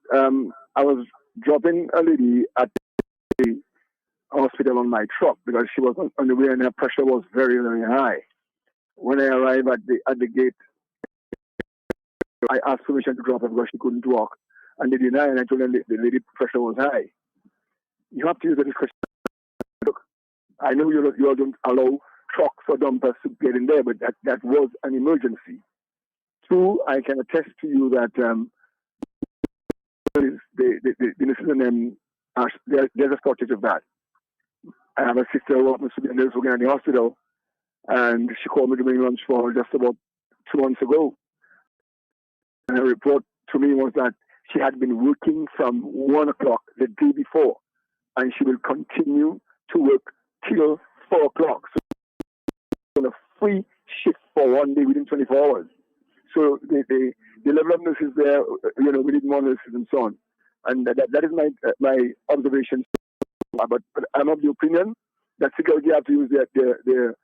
I was dropping a lady at the hospital on my truck because she was on the way and her pressure was very, very high. When I arrived at the gate, I asked permission to drop her because she couldn't walk. And they denied, and I told them the lady pressure was high. You have to use the discretion. Look, I know you all don't allow trucks or dumpers to get in there, but that was an emergency. Two, I can attest to you that the nurses and them, there's a shortage of that. I have a sister who happens to be a nurse working at the hospital, and she called me to bring lunch for her just about 2 months ago. And her report to me was that she had been working from 1 o'clock the day before, and she will continue to work till 4 o'clock. So on a free shift for 1 day within 24 hours. So the level of nurses there, we need more nurses and so on. And that is my observation. But I'm of the opinion that security have to use their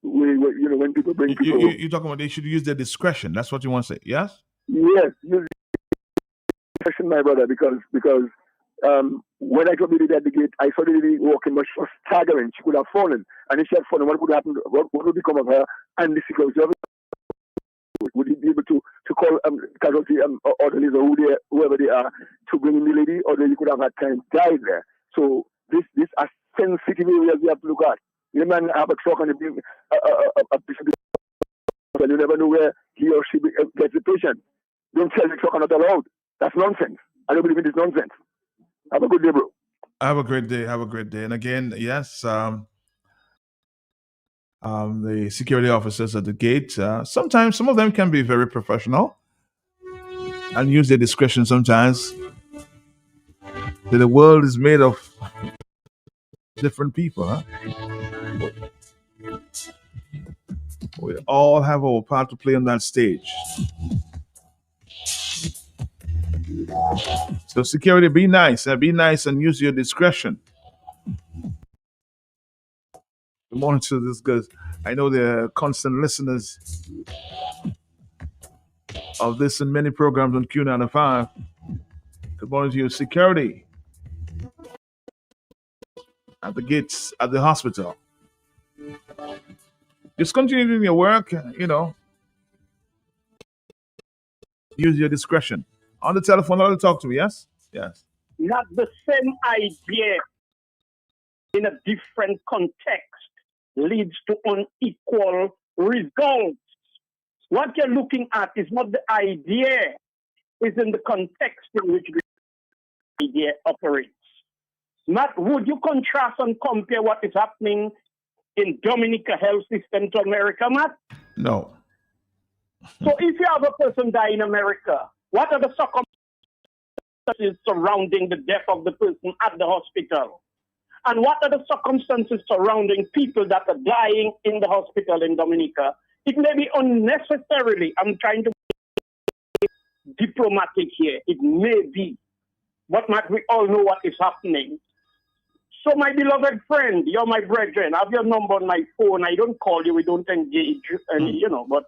when people bring people.
You're talking about they should use their discretion. That's what you want to say, yes?
Yes, use discretion, my brother, because when I told the lady at the gate, I saw the lady walking, but she was staggering. She could have fallen. And if she had fallen, what would happen? What would become of her and the security officer? Would he be able to call casualty orderlies or whoever they are to bring in the lady, or they could have had time died there? So these are sensitive areas we have to look at. You man have a truck and a patient, and you never know where he or she gets the patient. Don't tell the truck are not allowed. That's nonsense. I don't believe in this nonsense. Have a good day, bro.
Have a great day. Have a great day. And again, yes, the security officers at the gate, sometimes some of them can be very professional and use their discretion sometimes. The world is made of different people, huh? We all have our part to play on that stage. So security, be nice. Be nice and use your discretion. Good morning to this guys. I know they're constant listeners of this and many programs on Q95. Good morning to your security at the gates at the hospital. Just continue doing your work, use your discretion. On the telephone, I'll talk to me, yes? Yes.
Not the same idea in a different context leads to unequal results. What you're looking at is not the idea, it's in the context in which the idea operates. Matt, would you contrast and compare what is happening in Dominica health system to America, Matt?
No.
So if you have a person die in America, what are the circumstances surrounding the death of the person at the hospital? And what are the circumstances surrounding people that are dying in the hospital in Dominica? It may be unnecessarily, I'm trying to be diplomatic here, it may be. But Matt, we all know what is happening. So my beloved friend, you're my brethren, I have your number on my phone. I don't call you, we don't engage, and but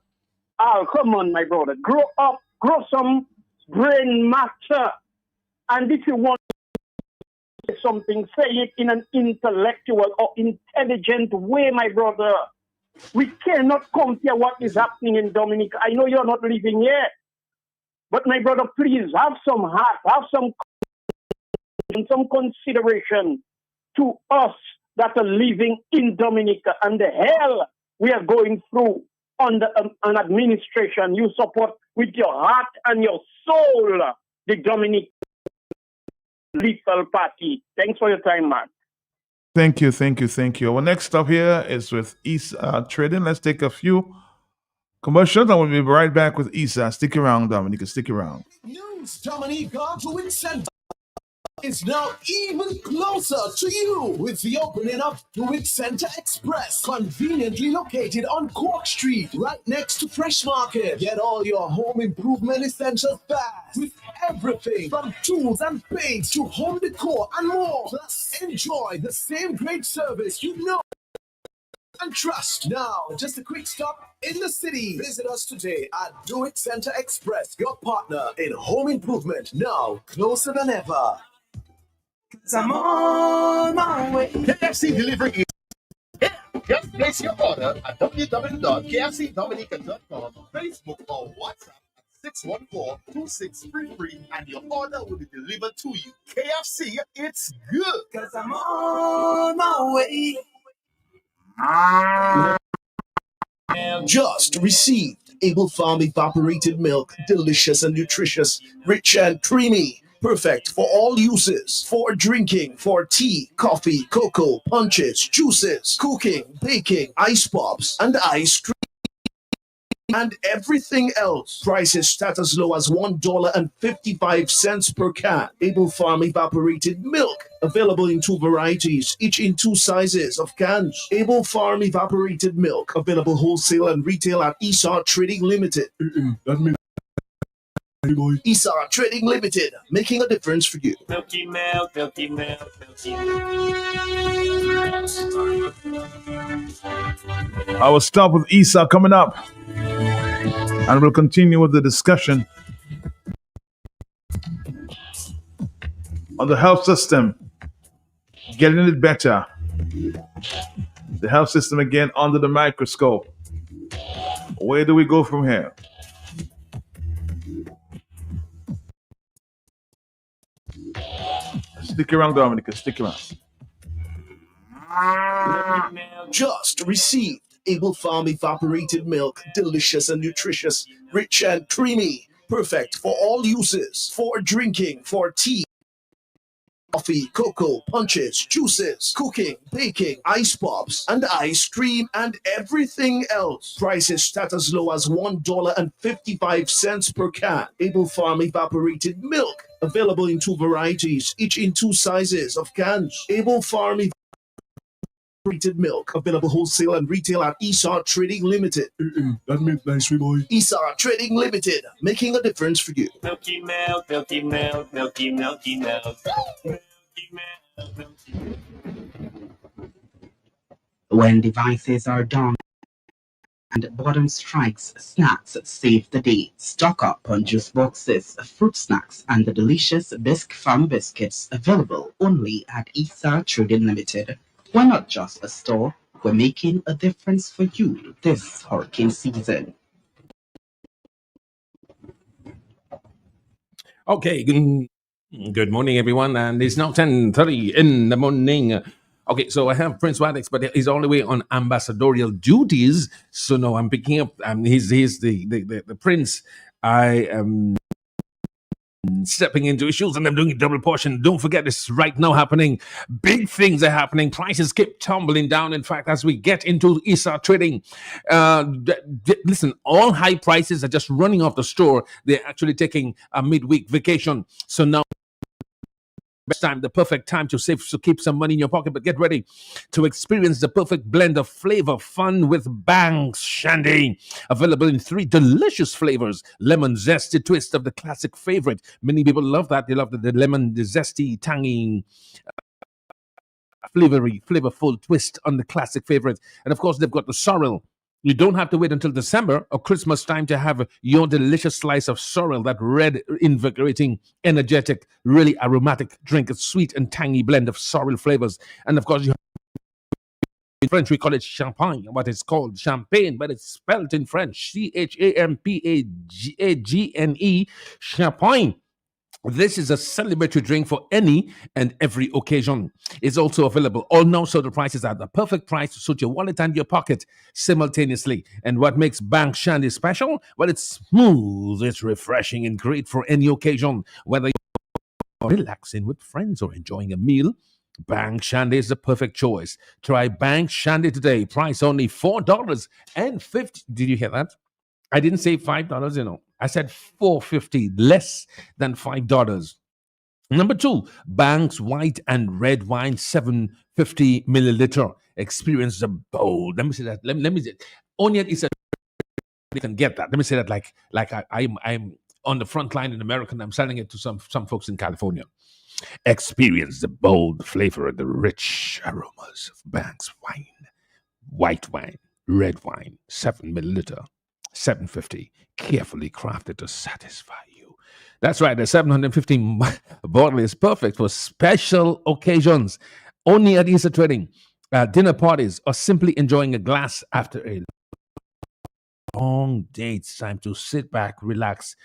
come on, my brother. Grow up, grow some brain matter. And if you want to say something, say it in an intellectual or intelligent way, my brother. We cannot compare what is happening in Dominica. I know you're not living here. But my brother, please have some heart, have some consideration to us that are living in Dominica and the hell we are going through under an administration you support with your heart and your soul, the Dominican Lethal Party. Thanks for your time, man.
Thank you. Our next stop here is with East Trading. Let's take a few commercials and we'll be right back with Isa. Stick around, Dominica. Stick around.
News Dominica to Center is now even closer to you with the opening of Dewitt Center Express, conveniently located on Cork Street, right next to Fresh Market. Get all your home improvement essentials fast with everything from tools and paints to home decor and more. Plus, enjoy the same great service you know and trust. Now, just a quick stop in the city. Visit us today at Dewitt Center Express, your partner in home improvement, now closer than ever.
I'm on my way. KFC delivery is here. Just place your order at www.kfcdominica.com, Facebook or WhatsApp at 614-2633 and your order will be delivered to you. KFC, it's good. Cause I'm on my way.
Just received Able Farm evaporated milk, delicious and nutritious, rich and creamy. Perfect for all uses, for drinking, for tea, coffee, cocoa, punches, juices, cooking, baking, ice pops, and ice cream, and everything else. Prices start as low as $1.55 per can. Able Farm evaporated milk, available in 2 varieties, each in 2 sizes of cans. Able Farm evaporated milk, available wholesale and retail at Esau Trading Limited. That means Esau Trading Limited, making a difference for you.
Milky milk, milky milk, milky
I will stop with Isa coming up. And we'll continue with the discussion on the health system, getting it better. The health system again under the microscope. Where do we go from here? Stick around, Dominica. Stick around.
Just received Able Farm evaporated milk, delicious and nutritious, rich and creamy. Perfect for all uses, for drinking, for tea, coffee, cocoa, punches, juices, cooking, baking, ice pops, and ice cream, and everything else. Prices start as low as $1.55 per can. Able Farm evaporated milk, available in 2 varieties, each in 2 sizes of cans. Able Farm Treated milk, available wholesale and retail at Esar Trading Limited. That meant nice, boy. Esar Trading Limited, making a difference for you.
Milky milk, milky milk, milky, milky milk. Milky milk, milky milk.
When devices are down and boredom strikes, snacks save the day. Stock up on juice boxes, fruit snacks, and the delicious Bisque Farm biscuits available only at Esar Trading Limited. We're not just a store, we're making a difference for you this hurricane season.
Okay, good morning, everyone, and it's now 10:30 in the morning. Okay, so I have Prince Wadix, but he's all the way on ambassadorial duties. So now I'm picking up. He's the prince. I am stepping into issues, and I'm doing a double portion. Don't forget, this is right now happening. Big things are happening. Prices keep tumbling down. In fact, as we get into ESA trading, listen, all high prices are just running off the store. They're actually taking a midweek vacation. So now, best time, the perfect time to save, to keep some money in your pocket. But get ready to experience the perfect blend of flavor, fun with Banks Shandy. Available in 3 delicious flavors. Lemon zesty twist of the classic favorite. Many people love that. They love the lemon, the zesty, tangy, flavorful twist on the classic favorite. And of course, they've got the sorrel. You don't have to wait until December or Christmas time to have your delicious slice of sorrel, that red, invigorating, energetic, really aromatic drink, a sweet and tangy blend of sorrel flavors. And of course, you have, in French, we call it champagne, but it's called champagne, but it's spelled in French, Champagne, champagne. This is a celebratory drink for any and every occasion. It's also available. All now soda prices are the perfect price to suit your wallet and your pocket simultaneously. And what makes Bank Shandy special? Well, it's smooth, it's refreshing, and great for any occasion. Whether you're relaxing with friends or enjoying a meal, Bank Shandy is the perfect choice. Try Bank Shandy today. Price only $4.50. Did you hear that? I didn't say $5, I said $4.50, less than $5. Number 2, Banks White and Red Wine, 750 milliliter. Experience the bold. Let me say that. Let me say. Only is a you can get that. Let me say that like I'm on the front line in America and I'm selling it to some folks in California. Experience the bold flavor and the rich aromas of Banks wine, white wine, red wine, 7 milliliter. 750, carefully crafted to satisfy you. That's right, the 750 bottle is perfect for special occasions. Only at Easter Trading, dinner parties, or simply enjoying a glass after a long day. It's time to sit back, relax,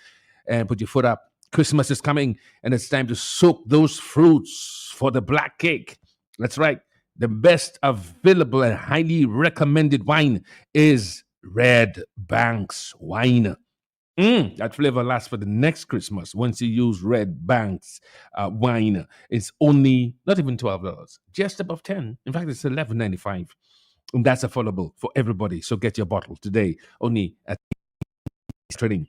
and put your foot up. Christmas is coming, and it's time to soak those fruits for the black cake. That's right. The best available and highly recommended wine is Red Banks wine. That flavor lasts for the next Christmas. Once you use Red Banks wine, it's only not even $12, just above 10. In fact, it's $11.95, and that's affordable for everybody. So get your bottle today, only at Trading.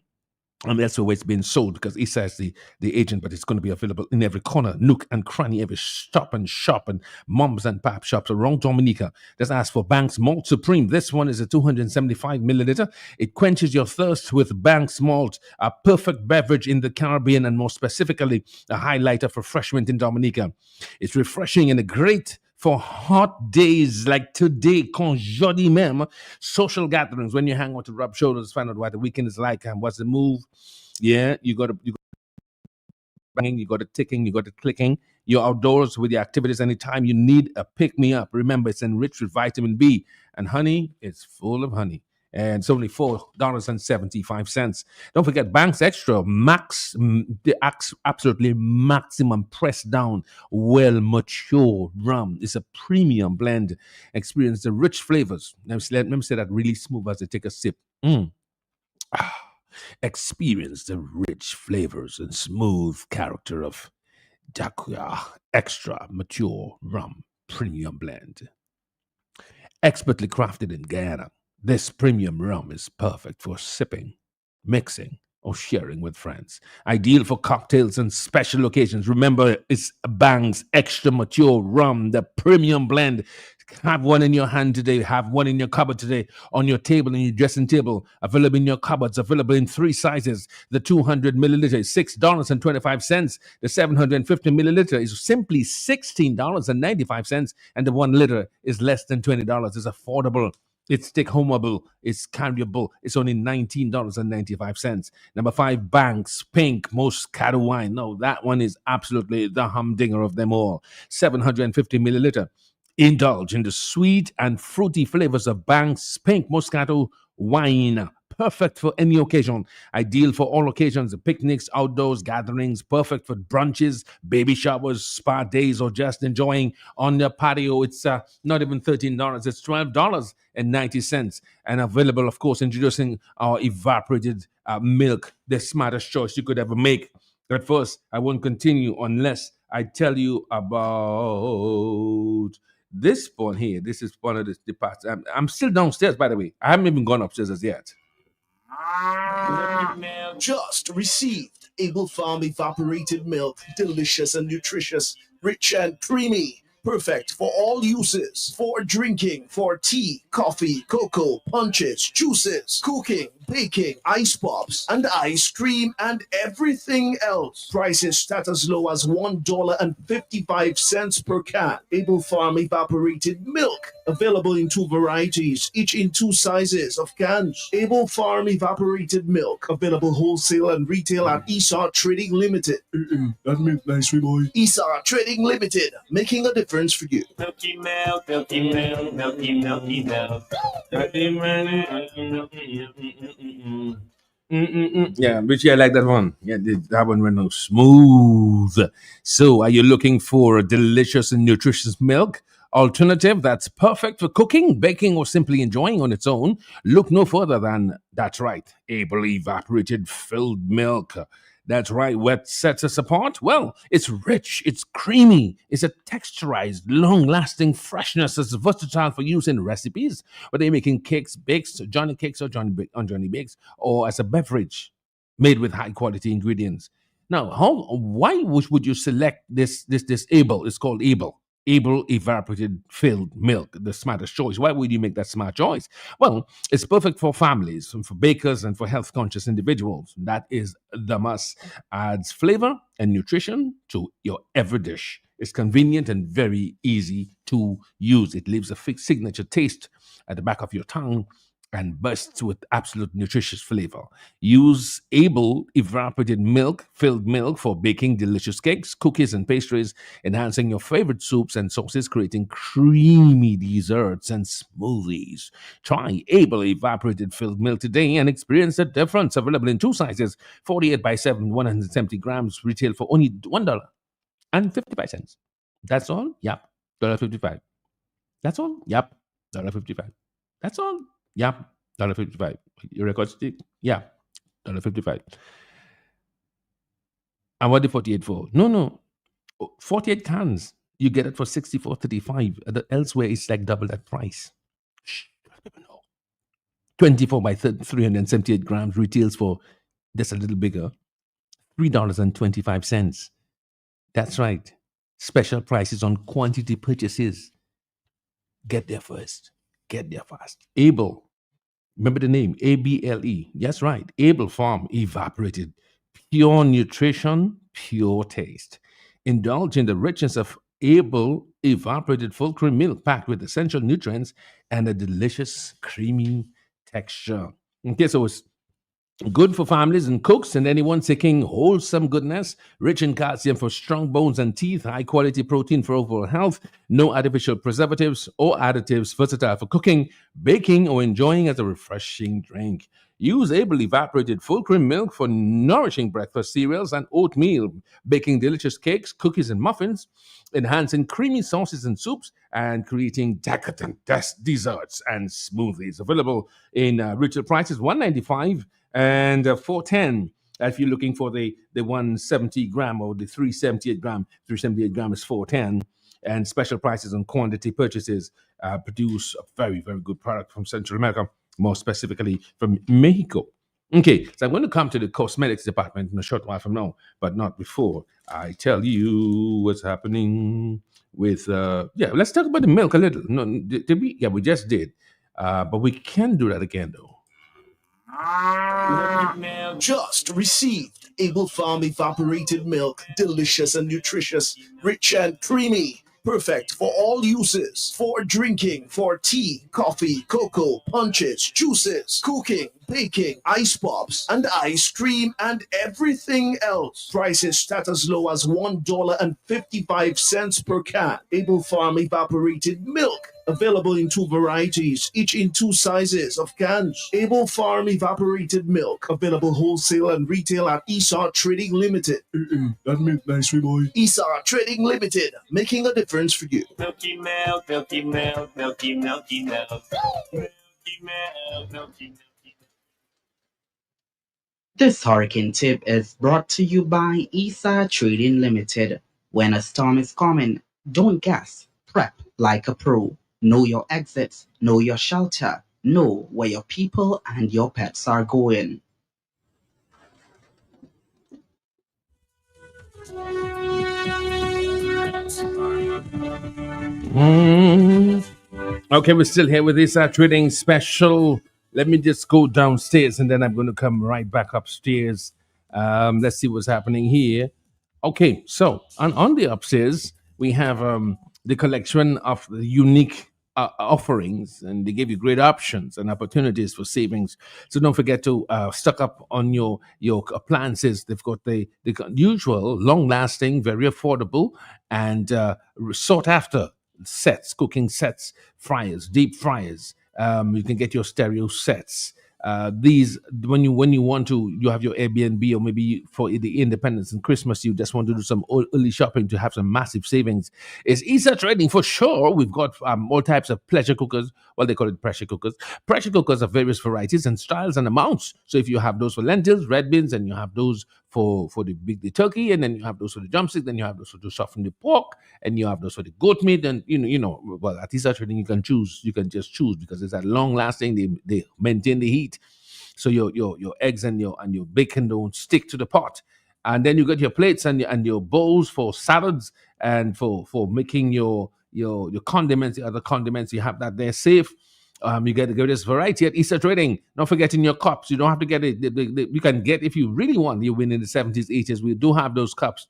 And that's where it's been sold, because he says the agent, but it's going to be available in every corner, nook and cranny, every stop and shop and moms and pap shops around Dominica. Just ask for Banks Malt Supreme. This one is a 275 milliliter. It quenches your thirst with Banks Malt, a perfect beverage in the Caribbean, and more specifically, a highlight of refreshment in Dominica. It's refreshing and a great for hot days like today, conjodi même, social gatherings, when you hang out to rub shoulders, find out what the weekend is like and what's the move. Yeah, you got banging, you got it ticking, you got it clicking. You're outdoors with your activities anytime you need a pick-me-up. Remember, it's enriched with vitamin B, and honey is full of honey. And it's only $4.75. Don't forget Banks Extra absolutely maximum pressed down, well matured rum. It's a premium blend. Experience the rich flavors. Let me say that really smooth as I take a sip. Experience the rich flavors and smooth character of Dakuya Extra Mature Rum Premium Blend. Expertly crafted in Guyana, this premium rum is perfect for sipping, mixing, or sharing with friends. Ideal for cocktails and special occasions. Remember, it's Bang's Extra Mature Rum, the premium blend.
Have one in your hand today. Have one in your cupboard today, on your table, in your dressing table. Available in your cupboards. Available in 3 sizes. The 200 milliliter is $6.25. The 750 milliliter is simply $16.95. And the 1 liter is less than $20. It's affordable. It's take-homeable. It's carryable. It's only $19.95. Number 5, Banks Pink Moscato Wine. No, that one is absolutely the humdinger of them all. 750 milliliter. Indulge in the sweet and fruity flavors of Banks Pink Moscato Wine. Perfect for any occasion. Ideal for all occasions. Picnics, outdoors, gatherings. Perfect for brunches, baby showers, spa days, or just enjoying on your patio. It's not even $13. It's $12.90. And available, of course, introducing our evaporated milk, the smartest choice you could ever make. But first, I won't continue unless I tell you about this one here. This is one of the parts. I'm still downstairs, by the way. I haven't even gone upstairs as yet.
Just received Able Farm evaporated milk, delicious and nutritious, rich and creamy, perfect for all uses, for drinking, for tea, coffee, cocoa, punches, juices, cooking, baking, ice pops, and ice cream, and everything else. Prices start as low as $1.55 per can. Able Farm evaporated milk, available in 2 varieties, each in 2 sizes of cans. Able Farm evaporated milk, available wholesale and retail at Esau Trading Limited. That meant nice, boy. Esau Trading Limited, making a difference for you.
Milky milk, milky milk, milky milky milk.
Yeah, which I like that one. Yeah, that one went smooth. So, are you looking for a delicious and nutritious milk alternative that's perfect for cooking, baking, or simply enjoying on its own? Look no further than, that's right, Able Evaporated Filled Milk. That's right. What sets us apart? Well, it's rich, it's creamy, it's a texturized, long-lasting freshness that's versatile for use in recipes, whether you're making cakes, bakes, Johnny Cakes or Johnny Bakes, or as a beverage made with high-quality ingredients. Now, why would you select this Able? It's called Able Evaporated Filled Milk, the smartest choice. Why would you make that smart choice? Well, it's perfect for families, and for bakers, and for health conscious individuals. That is the must. Adds flavor and nutrition to your every dish. It's convenient and very easy to use. It leaves a fixed signature taste at the back of your tongue and bursts with absolute nutritious flavor. Use Able Evaporated Milk, Filled Milk for baking delicious cakes, cookies, and pastries, enhancing your favorite soups and sauces, creating creamy desserts and smoothies. Try Able Evaporated Filled Milk today and experience the difference. Available in 2 sizes, 48 by 7, 170 grams, retail for only $1.55. That's all? Yep. $1.55. That's all? Yep. $1.55. That's all? Yep. $1.55. Your record stick? Yeah. $1.55. And what the 48 for? No. 48 cans. You get it for $64.35. Elsewhere, it's like double that price. Shh. 24 by 378 grams retails for just a little bigger. $3.25. That's right. Special prices on quantity purchases. Get there first. Get there fast. Able. Remember the name, ABLE. That's right. Able Farm Evaporated. Pure nutrition, pure taste. Indulge in the richness of Able Evaporated full cream milk packed with essential nutrients and a delicious creamy texture. Okay, so it's good for families and cooks and anyone seeking wholesome goodness, rich in calcium for strong bones and teeth, high quality protein for overall health, no artificial preservatives or additives, versatile for cooking, baking, or enjoying as a refreshing drink. Use Able Evaporated full cream milk for nourishing breakfast cereals and oatmeal, baking delicious cakes, cookies, and muffins, enhancing creamy sauces and soups, and creating decadent desserts and smoothies. Available in retail prices $1.95 and $4.10. If you're looking for the 170 gram or the 378 gram, 378 gram is $4.10. And special prices on quantity purchases produce a very, very good product from Central America, more specifically from Mexico. Okay, so I'm going to come to the cosmetics department in a short while from now, but not before I tell you what's happening with. Yeah, let's talk about the milk a little. No, did we? Yeah, we just did, but we can do that again though.
Just received Able Farm evaporated milk, delicious and nutritious, rich and creamy. Perfect for all uses. For drinking, for tea, coffee, cocoa, punches, juices, cooking, baking, ice pops, and ice cream, and everything else. Prices start as low as $1.55 per can. Able Farm evaporated milk. Available in two varieties, each in two sizes of cans. Able Farm evaporated milk. Available wholesale and retail at Esau Trading Limited. That milk nice, boy. Esau Trading Limited, making a difference for you.
Milky milk, milky milk, milky, milky milk. Milky milk, milky milk.
This hurricane tip is brought to you by ESA Trading Limited. When a storm is coming, don't guess. Prep like a pro. Know your exits, know your shelter, know where your people and your pets are going.
Okay, we're still here with this trading special. Let me just go downstairs and then I'm going to come right back upstairs. Let's see what's happening here. Okay, so on the upstairs, we have the collection of the unique offerings, and they give you great options and opportunities for savings. So don't forget to stock up on your appliances. They've got the usual, long-lasting, very affordable, and sought after sets, cooking sets, fryers, deep fryers. You can get your stereo sets. These when you want to, you have your Airbnb, or maybe for the Independence and Christmas, you just want to do some early shopping to have some massive savings. It's ESA Trading for sure. We've got all types of pleasure cookers. Well, they call it pressure cookers. Pressure cookers of various varieties and styles and amounts. So if you have those for lentils, red beans, and you have those for the turkey, and then you have those for the drumstick, then you have those for to soften the pork, and you have those for the goat meat, and well, at ESA Trading you can choose. You can just choose because it's that long lasting. They maintain the heat, so your eggs and your bacon don't stick to the pot. And then you got your plates and your bowls for salads, and for making your condiments, the other condiments. You have that there safe. You get this variety at Easter Trading. Not forgetting your cups. You don't have to get it. You can get, if you really want. You win in the 70s, 80s. We do have those cups.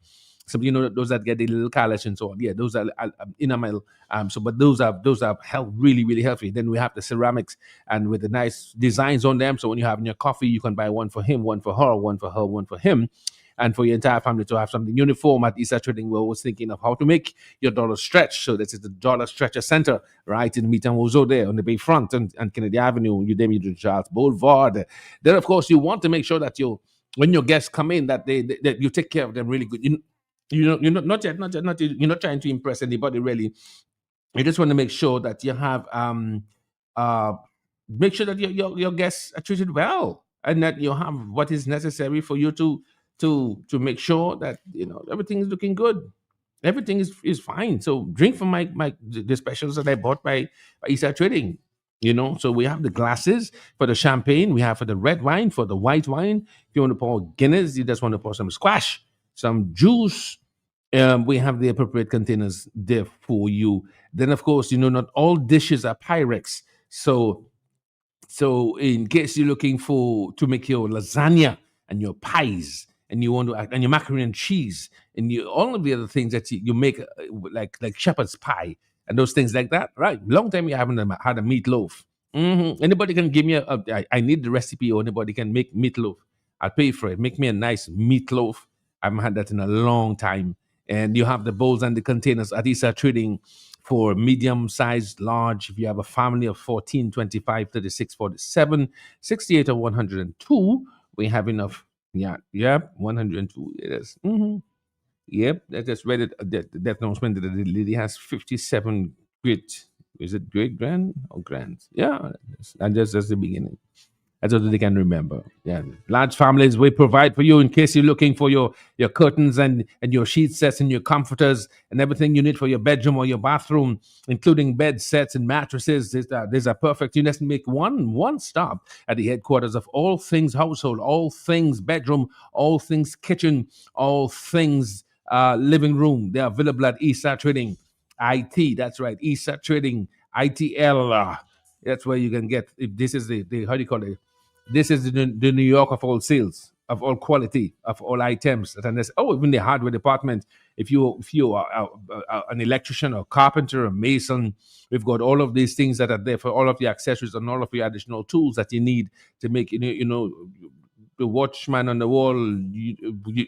So those that get the little calash and so on. Yeah, those are enamel. But those are really healthy. Then we have the ceramics and with the nice designs on them. So when you're having your coffee, you can buy one for him, one for her, one for her, one for him, and for your entire family to have something uniform. At Easter Trading, we're always thinking of how to make your dollar stretch. So this is the Dollar Stretcher Center, right in Meetan Wozo there on the Bayfront and Kennedy Avenue, Udemy Charles Boulevard. Then, of course, you want to make sure that when your guests come in, that that you take care of them really good. You're not you're not trying to impress anybody really. You just want to make sure that you have uh make sure that your guests are treated well, and that you have what is necessary for you to make sure that everything is looking good. Everything is fine. So drink from the specials that I bought by Isa Trading. So we have the glasses for the champagne, we have for the red wine, for the white wine. If you want to pour Guinness, you just want to pour some squash, some juice. We have the appropriate containers there for you. Then, of course, not all dishes are Pyrex. So in case you're looking to make your lasagna and your pies, and you want to, and your macaroni and cheese, and all of the other things that you make, like shepherd's pie and those things like that, right? Long time you haven't had a meatloaf. Anybody can give me I need the recipe, or anybody can make meatloaf. I'll pay for it. Make me a nice meatloaf. I haven't had that in a long time. And you have the bowls and the containers. Adisa Trading for medium sized, large. If you have a family of 14, 25, 36, 47, 68, or 102, we have enough. Yeah, 102. It is. Yep, I just read it. The death announcement that the lady has 57 great. Is it great grand or grand? Yeah, that's the beginning. That's what they can remember. Yeah, large families we provide for you in case you're looking for your curtains and your sheet sets and your comforters and everything you need for your bedroom or your bathroom, including bed sets and mattresses. These are perfect. You just make one stop at the headquarters of all things household, all things bedroom, all things kitchen, all things living room. They're available at ESA Trading. IT, that's right, ESA Trading, ITL. That's where you can get. If this is the how do you call it? This is the New York of all sales, of all quality, of all items. And there's, even the hardware department. If you are an electrician or carpenter or mason, we've got all of these things that are there for all of the accessories and all of the additional tools that you need to make the watchman on the wall.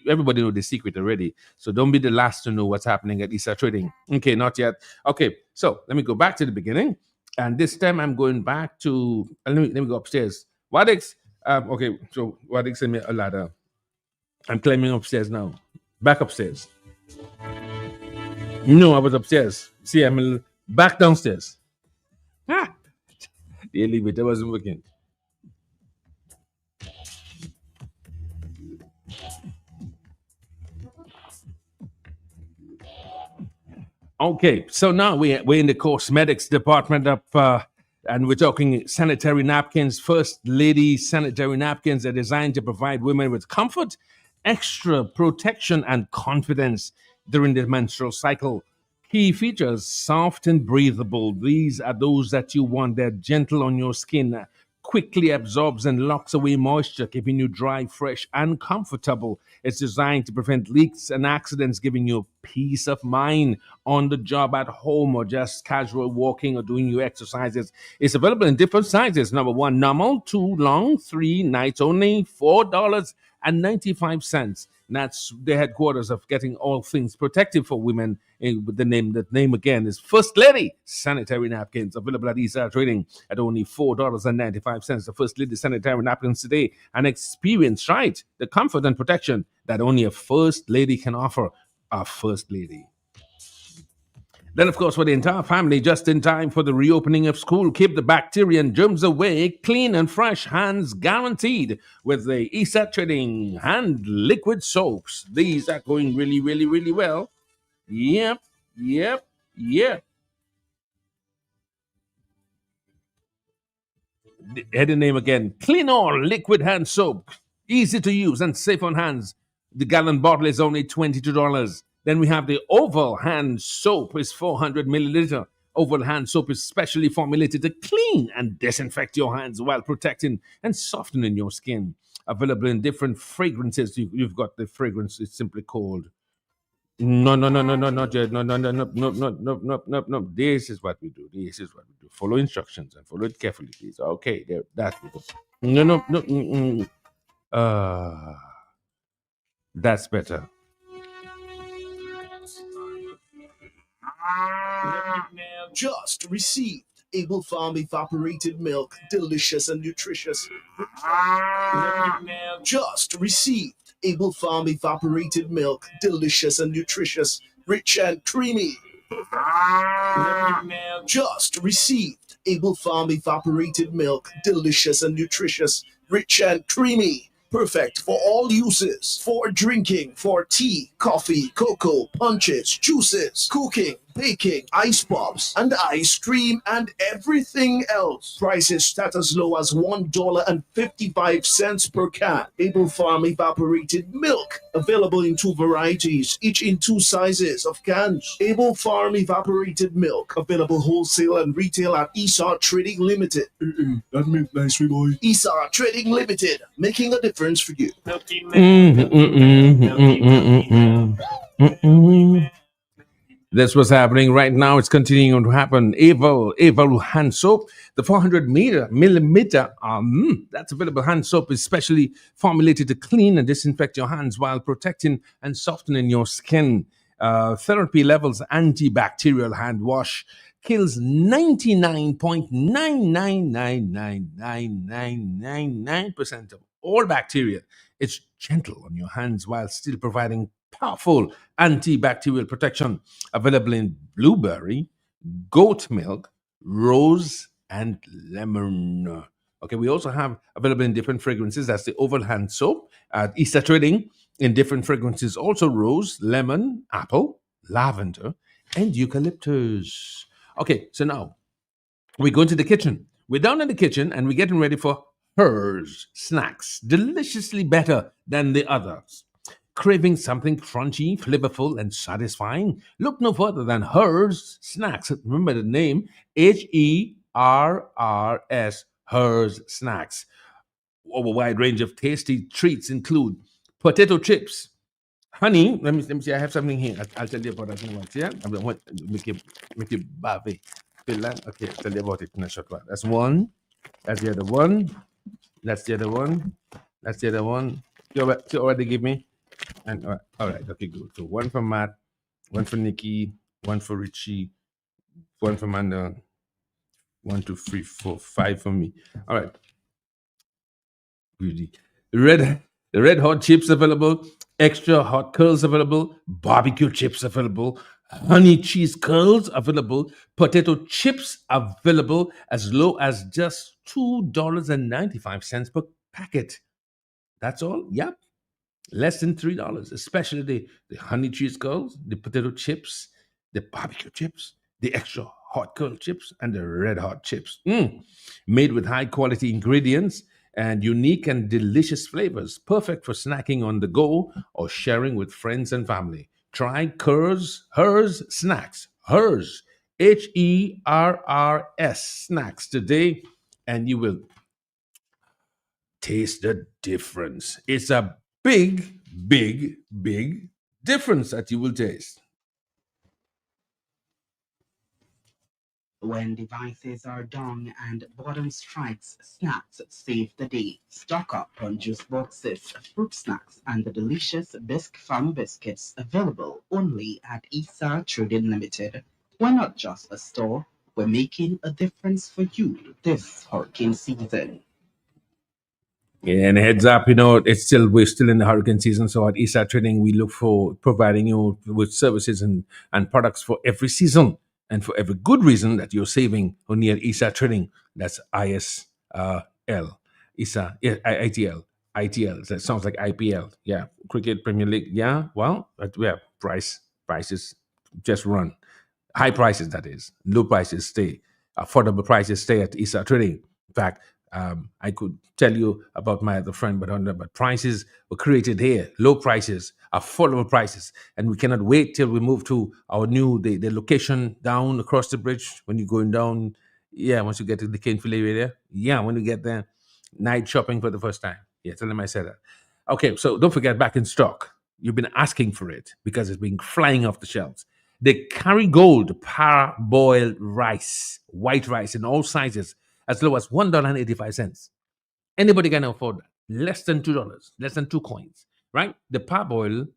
Everybody know the secret already, so don't be the last to know what's happening at ISA Trading. Okay, not yet. Okay, so let me go back to the beginning, and this time I'm going back to. Let me go upstairs. Wadix. Okay, so Wadix sent me a ladder. I'm climbing upstairs now. Back upstairs. No, I was upstairs. See, I'm back downstairs. Ah, the elevator wasn't working. Okay, so now we're in the cosmetics department and we're talking sanitary napkins. First Lady sanitary napkins are designed to provide women with comfort, extra protection, and confidence during the menstrual cycle. Key features: soft and breathable. These are those that you want. They're gentle on your skin, quickly absorbs and locks away moisture, keeping you dry, fresh, and comfortable. It's designed to prevent leaks and accidents, giving you peace of mind on the job, at home, or just casual walking or doing your exercises. It's available in different sizes. Number one, normal; two, long; three, nights only. $4.95. That's the headquarters of getting all things protective for women. With the name again is First Lady sanitary napkins, available at ESA Trading at only $4.95. The First Lady sanitary napkins today, and experience, right, the comfort and protection that only a First Lady can offer. A First Lady. Then, of course, for the entire family, just in time for the reopening of school, keep the bacteria and germs away. Clean and fresh hands guaranteed with the ESA Trading hand liquid soaps. These are going really, really, really well. Yep, yep, yep. Head and name again. Clean All liquid hand soap. Easy to use and safe on hands. The gallon bottle is only $22. Then we have the Oval Hand Soap is 400 milliliter. Oval Hand Soap is specially formulated to clean and disinfect your hands while protecting and softening your skin. Available in different fragrances. You've got the fragrance, it's simply called. No, no, no, no, no, not yet. No, no, no, no, no, no, no, no, no, no. This is what we do. This is what we do. Follow instructions and follow it carefully, please. Okay, there, that we go. No, no, no. That's better.
Just received Able Farm evaporated milk, delicious and nutritious. Just received Able Farm evaporated milk, delicious and nutritious, rich and creamy. Just received Able Farm evaporated milk, delicious and nutritious, rich and creamy. Perfect for all uses. For drinking, for tea, coffee, cocoa, punches, juices, cooking, baking, ice pops, and ice cream, and everything else. Prices start as low as $1.55 per can. Able Farm evaporated milk. Available in two varieties, each in two sizes of cans. Able Farm evaporated milk. Available wholesale and retail at ESA Trading Limited. That means nice, boy. ESA Trading Limited, making a difference for you.
That's what's happening right now. It's continuing to happen. Aval hand soap, the 400 millimeter. That's available. Hand soap is specially formulated to clean and disinfect your hands while protecting and softening your skin. Therapy levels antibacterial hand wash kills 99.9999999% of all bacteria. It's gentle on your hands while still providing powerful antibacterial protection. Available in blueberry, goat milk, rose, and lemon. Okay, we also have available in different fragrances. That's the Oval Hand Soap at Easter Trading in different fragrances. Also rose, lemon, apple, lavender, and eucalyptus. Okay, so now we go into the kitchen. We're down in the kitchen and we're getting ready for hers snacks, deliciously better than the others. Craving something crunchy, flavorful, and satisfying? Look no further than hers snacks. Remember the name HERRS, hers snacks. A wide range of tasty treats include potato chips, honey. Let me see. I have something here. I'll tell you about that in a minute. Yeah, I want to make you bave. Feel that? Okay, I'll tell you about it in a short while. That's one. That's the other one. That's the other one. That's the other one. You already give me. And all right. Okay, good. So one for Matt, one for Nikki, one for Richie, one for Amanda. 1, 2, 3, 4, 5 for me. All right. Goody. The red hot chips available, extra hot curls available, barbecue chips available, honey cheese curls available, potato chips available as low as just $2.95 per packet. That's all? Yep. Less than $3, especially the honey cheese curls, the potato chips, the barbecue chips, the extra hot curl chips, and the red hot chips. Made with high quality ingredients and unique and delicious flavors, perfect for snacking on the go or sharing with friends and family. Try hers snacks, hers, HERRS snacks today, and you will taste the difference. It's a big, big, big difference that you will taste.
When devices are down and boredom strikes, snacks save the day. Stock up on juice boxes, fruit snacks, and the delicious bisque farm biscuits available only at Isa Trading Limited. We're not just a store, we're making a difference for you this hurricane season.
Yeah, and heads up, we're still in the hurricane season. So at ESA Trading, we look for providing you with services and products for every season and for every good reason that you're saving only at ESA Trading. That's ISL, ESA, ITL, ITL. That sounds like IPL. Yeah, Cricket Premier League. Yeah, well, prices just run. High prices, that is. Low prices stay. Affordable prices stay at ESA Trading. In fact, I could tell you about my other friend, but prices were created here. Low prices, affordable prices, and we cannot wait till we move to our new the location down across the bridge. When you're going down, yeah, once you get to the Canefield area, yeah, when you get there, night shopping for the first time. Yeah, tell them I said that. Okay, so don't forget, back in stock. You've been asking for it because it's been flying off the shelves. The Kerrygold parboiled rice, white rice in all sizes, as low as $1.85. Anybody can afford that. Less than $2, less than 2 coins, right? The parboil,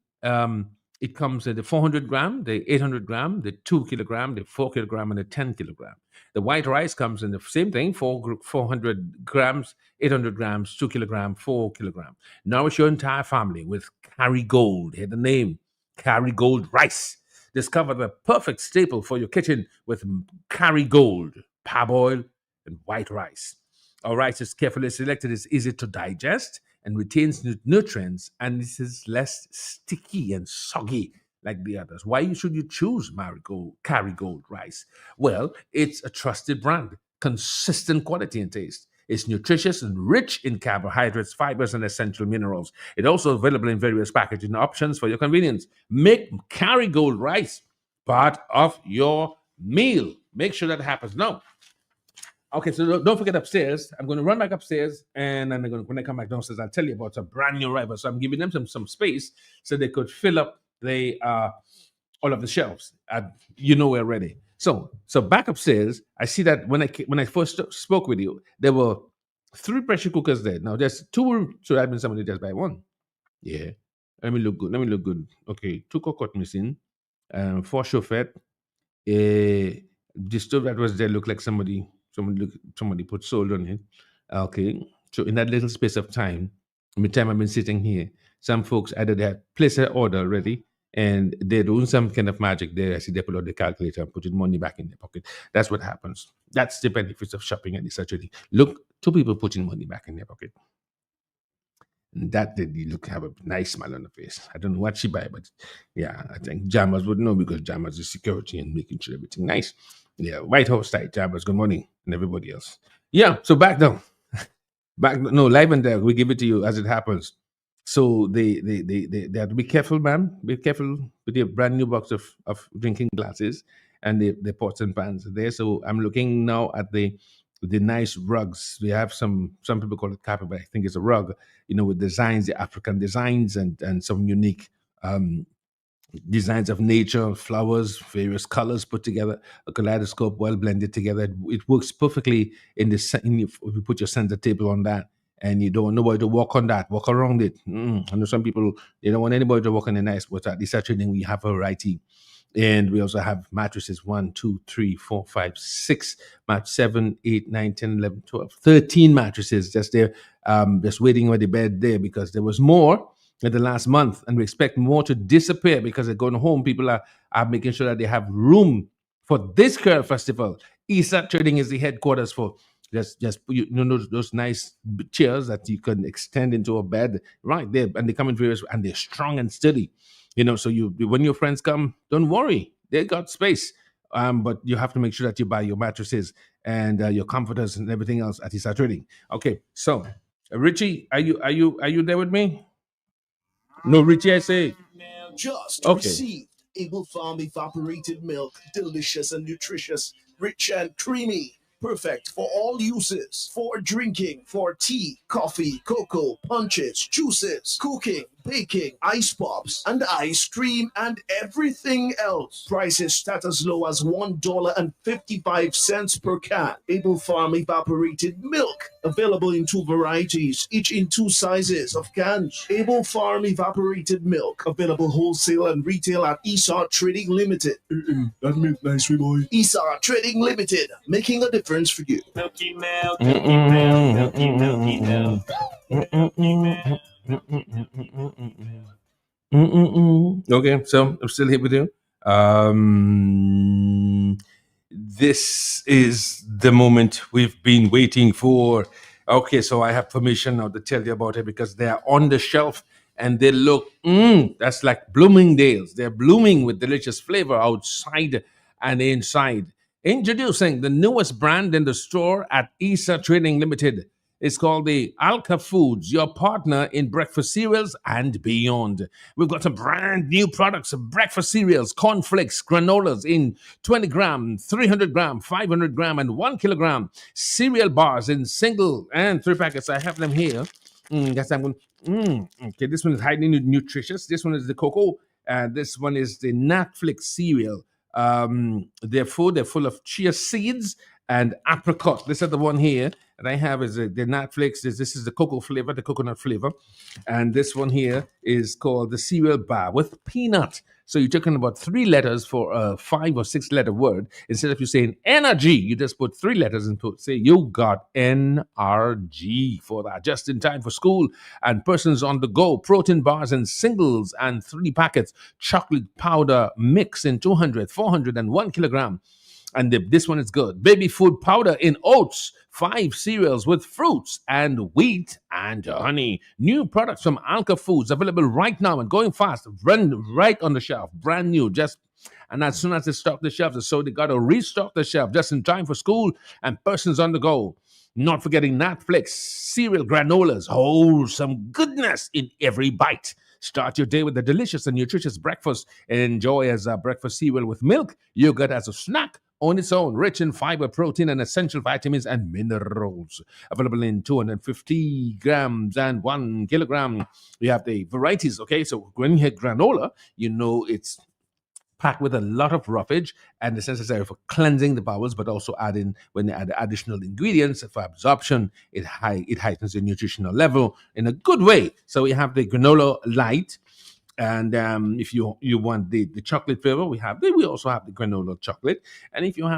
it comes in the 400 gram, the 800 gram, the 2 kilogram, the 4 kilogram, and the 10 kilogram. The white rice comes in the same thing, 400 grams, 800 grams, 2 kilogram, 4 kilogram. Nourish your entire family with Kerrygold. Hear the name, Kerrygold rice. Discover the perfect staple for your kitchen with Kerrygold, parboil, and white rice. Our rice is carefully selected, it's easy to digest and retains nutrients, and this is less sticky and soggy like the others. Why should you choose Kerrygold rice? Well, it's a trusted brand, consistent quality and taste. It's nutritious and rich in carbohydrates, fibers, and essential minerals. It's also available in various packaging options for your convenience. Make Kerrygold rice part of your meal. Make sure that happens now. Okay, so don't forget upstairs. I'm going to run back upstairs, and then when I come back downstairs, I'll tell you about a brand new arrival. So I'm giving them some space so they could fill up all of the shelves. We're ready. So back upstairs, I see that when I first spoke with you, there were 3 pressure cookers there. Now there's 2, so that means somebody just buy one. Yeah, let me look good. Okay, 2 cocotte missing, 4 chauffette. The stove that was there looked like somebody put sold on it. Okay, so in that little space of time, in the time I've been sitting here, some folks either they had placed their order already, and they're doing some kind of magic there. I see they pull out the calculator and putting money back in their pocket. That's what happens. That's the benefits of shopping at the surgery. Look, two people putting money back in their pocket. And that did you look have a nice smile on the face. I don't know what she buy, but yeah, I think Jammers would know because Jammers is security and making sure everything nice. Yeah, White House side, Jammers, good morning, and everybody else. Yeah, so back down. Back no, live and direct. We give it to you as it happens. So they have to be careful, ma'am. Be careful with your brand new box of drinking glasses and the pots and pans there. So I'm looking now at the nice rugs. We have some people call it carpet, but I think it's a rug, with designs, the African designs and some unique designs of nature, flowers, various colors put together, a kaleidoscope well blended together. It works perfectly if you put your center table on that, and you don't want nobody to walk on that, walk around it. I know some people they don't want anybody to walk on the nice, but at the Saturday we have a variety. And we also have mattresses 1, 2, 3, 4, 5, 6, match 7, 8, 9, 10, 11, 12, 13 mattresses just there, just waiting on the bed there because there was more in the last month, and we expect more to disappear because they're going home. People are making sure that they have room for this Curl Festival. ESA Trading is the headquarters for just those nice chairs that you can extend into a bed right there, and they come in various and they're strong and steady. So when your friends come, don't worry, they got space. But you have to make sure that you buy your mattresses and your comforters and everything else at ESA Trading. Okay, so Richie, are you there with me? No, Richie, I say.
Just
Okay.
received Able Farm evaporated milk, delicious and nutritious, rich and creamy. Perfect for all uses, for drinking, for tea, coffee, cocoa, punches, juices, cooking, baking, ice pops, and ice cream, and everything else. Prices start as low as $1.55 per can. Able Farm evaporated milk, available in 2 varieties, each in 2 sizes of cans. Able Farm evaporated milk, available wholesale and retail at ESA Trading Limited. That milk nice, boy. ESA Trading Limited, making a difference for you.
Milky milk, milky milk, milky, milky milk.
Okay, so I'm still here with you. This is the moment we've been waiting for. Okay, so I have permission now to tell you about it because they are on the shelf and they look, that's like Bloomingdale's. They're blooming with delicious flavor outside and inside. Introducing the newest brand in the store at ESA Trading Limited. It's called the Alka Foods, your partner in breakfast cereals and beyond. We've got some brand new products of breakfast cereals, cornflakes, granolas in 20 gram, 300 gram, 500 gram, and 1 kilogram. Cereal bars in single and 3 packets. I have them here. Yes, I'm going. Okay, this one is highly nutritious. This one is the cocoa. And this one is the Netflix cereal. They're full of chia seeds and apricot. This is the one here that I have is the Netflix. This is the cocoa flavor, the coconut flavor. And this one here is called the cereal bar with peanut. So you're talking about 3 letters for a 5 or 6 letter word. Instead of you saying energy, you just put 3 letters and say you got NRG for that. Just in time for school and persons on the go. Protein bars in singles and 3 packets. Chocolate powder mix in 200, 400, and 1 kilogram. And this one is good. Baby food powder in oats, 5 cereals with fruits and wheat and honey. New products from Alka Foods available right now and going fast. Run right on the shelf, brand new. And as soon as they stock the shelves, so they got to restock the shelf just in time for school and persons on the go. Not forgetting Netflix, cereal granolas. Oh, some goodness in every bite. Start your day with a delicious and nutritious breakfast. Enjoy as a breakfast cereal with milk, yogurt as a snack on its own, rich in fiber, protein, and essential vitamins and minerals. Available in 250 grams and 1 kilogram. You have the varieties, okay? So when you hit granola, it's packed with a lot of roughage and it's necessary for cleansing the bowels, but also when they add additional ingredients for absorption, it heightens the nutritional level in a good way. So we have the granola light. And if you want the chocolate flavor, we also have the granola chocolate. And if you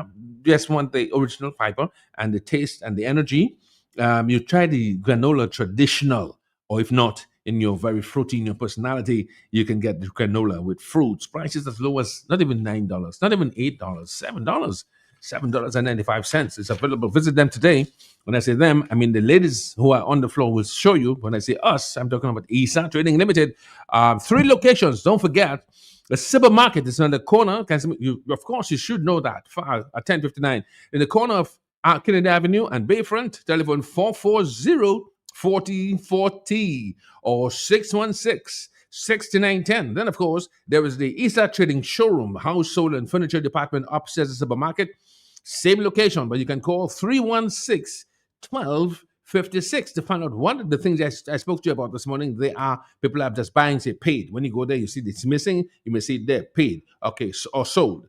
just want the original fiber and the taste and the energy, you try the granola traditional, or if not, in your very fruity, in your personality, you can get the granola with fruits. Prices as low as not even $9, not even $8, $7. $7.95. It's available. Visit them today. When I say them, I mean the ladies who are on the floor will show you. When I say us, I'm talking about ESA Trading Limited. 3 locations. Don't forget, the supermarket is on the corner. Of course, you should know that. At 10:59 in the corner of Kennedy Avenue and Bayfront. Telephone 440-4040 or 616-6910. Then, of course, there is the ESA Trading Showroom, household and furniture department upstairs the supermarket. Same location, but you can call 316-1256 to find out one of the things I spoke to you about this morning. They are people are just buying, say, paid. When you go there, you see it's missing. You may see it there, paid, okay, or sold.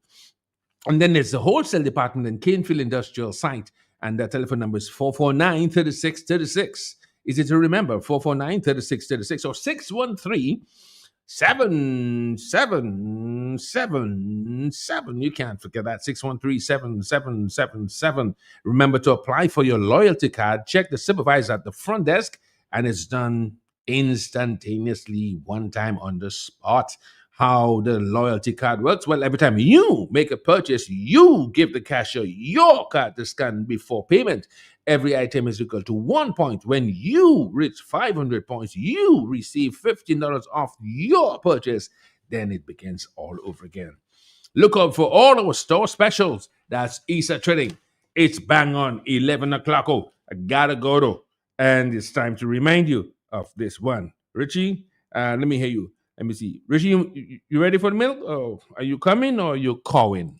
And then there's the wholesale department in Canefield Industrial Site, and the telephone number is 449-3636. Easy to remember, 449-3636 or 613-7777. You can't forget that, 613-7777. Remember to apply for your loyalty card. Check the supervisor at the front desk, and it's done instantaneously, one time on the spot. How the loyalty card works? Well, every time you make a purchase, you give the cashier your card to scan before payment. Every item is equal to 1 point. When you reach 500 points, you receive $15 off your purchase. Then it begins all over again. Look out for all our store specials. That's ESA Trading. It's bang on 11 o'clock. Oh, I gotta go though. And it's time to remind you of this one. Richie, let me hear you. Let me see. Richie, you ready for the milk? Oh, are you coming or are you calling?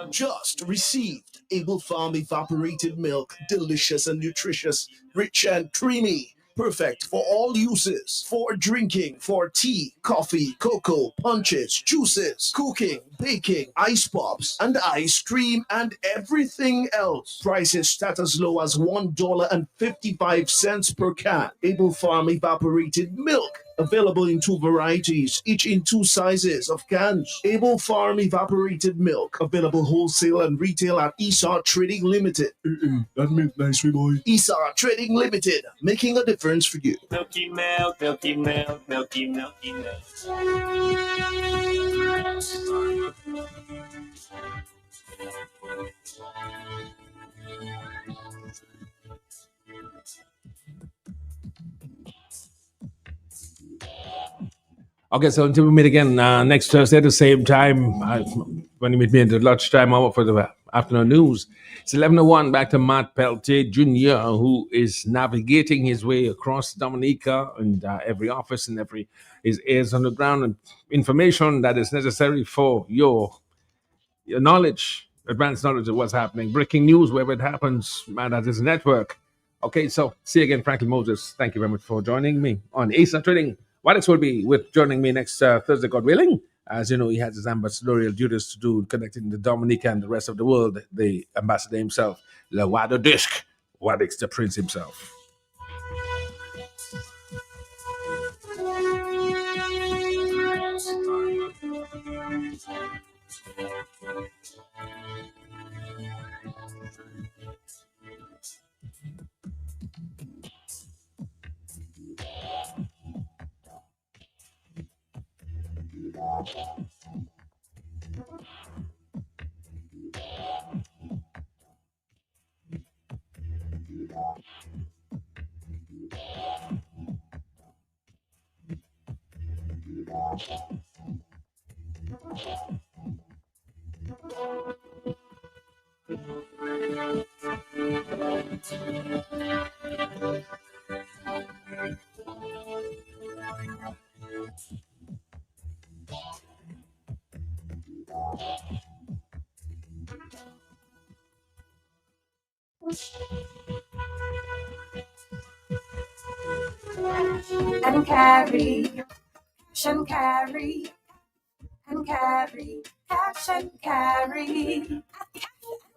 Just received Able Farm evaporated milk, delicious and nutritious, rich and creamy. Perfect for all uses, for drinking, for tea, coffee, cocoa, punches, juices, cooking, baking, ice pops, and ice cream, and everything else. Prices start as low as $1.55 per can. Able Farm evaporated milk. Available in 2 varieties, each in 2 sizes of cans. Able Farm evaporated milk. Available wholesale and retail at ESA Trading Limited. That milk nice, boy. ESA Trading Limited, making a difference for you.
Milky milk, milky milk, milky, milky milk.
Okay, so until we meet again next Thursday at the same time, when you meet me at the lunchtime hour for the afternoon news, it's 11:01. Back to Matt Peltier Jr., who is navigating his way across Dominica and every office and his ears on the ground and information that is necessary for your knowledge, advanced knowledge of what's happening. Breaking news, wherever it happens, man, that is a network. Okay, so see you again, Franklin Moses. Thank you very much for joining me on ESA Trading. Wallace will be joining me next Thursday, God willing. As you know, he has his ambassadorial duties to do, connecting the Dominica and the rest of the world. The ambassador himself, Lawado Dishk, Wadix the Prince himself.
And carry, cash and carry, and carry, cash and carry,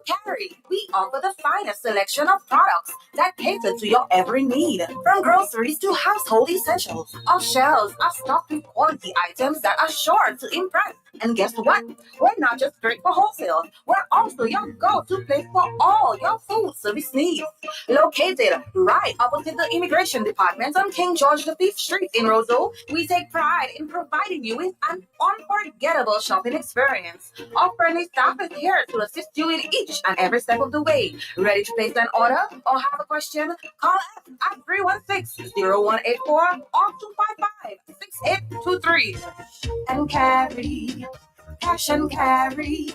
Carry, we offer the finest selection of products that cater to your every need. From groceries to household essentials, our shelves are stocked with quality items that are sure to impress. And guess what? We're not just great for wholesale, we're also your go-to place for all your food service needs. Located right opposite the Immigration Department on King George V Street in Roseville, we take pride in providing you with an unforgettable shopping experience. Our friendly staff is here to assist you in each and every step of the way. Ready to place an order or have a question? Call us at 316-0184 or 255-6823. And carry, cash and carry,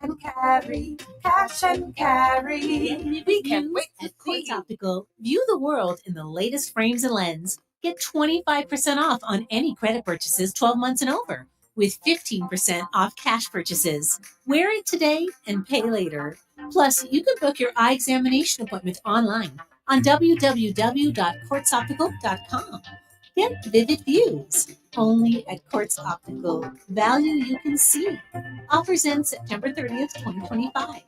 and carry, cash and carry. We can't wait to see you.
Optical, view the world in the latest frames and lens. Get 25% off on any credit purchases 12 months and over, with 15% off cash purchases. Wear it today and pay later. Plus, you can book your eye examination appointment online on www.quartzoptical.com. Get vivid views only at Quartz Optical. Value you can see. Offers end September 30th, 2025.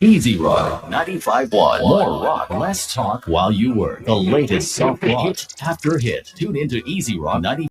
Easy Rock 95.1. More rock, less talk while you work. The latest soft rock, hit after hit. Tune into Easy Rock 95.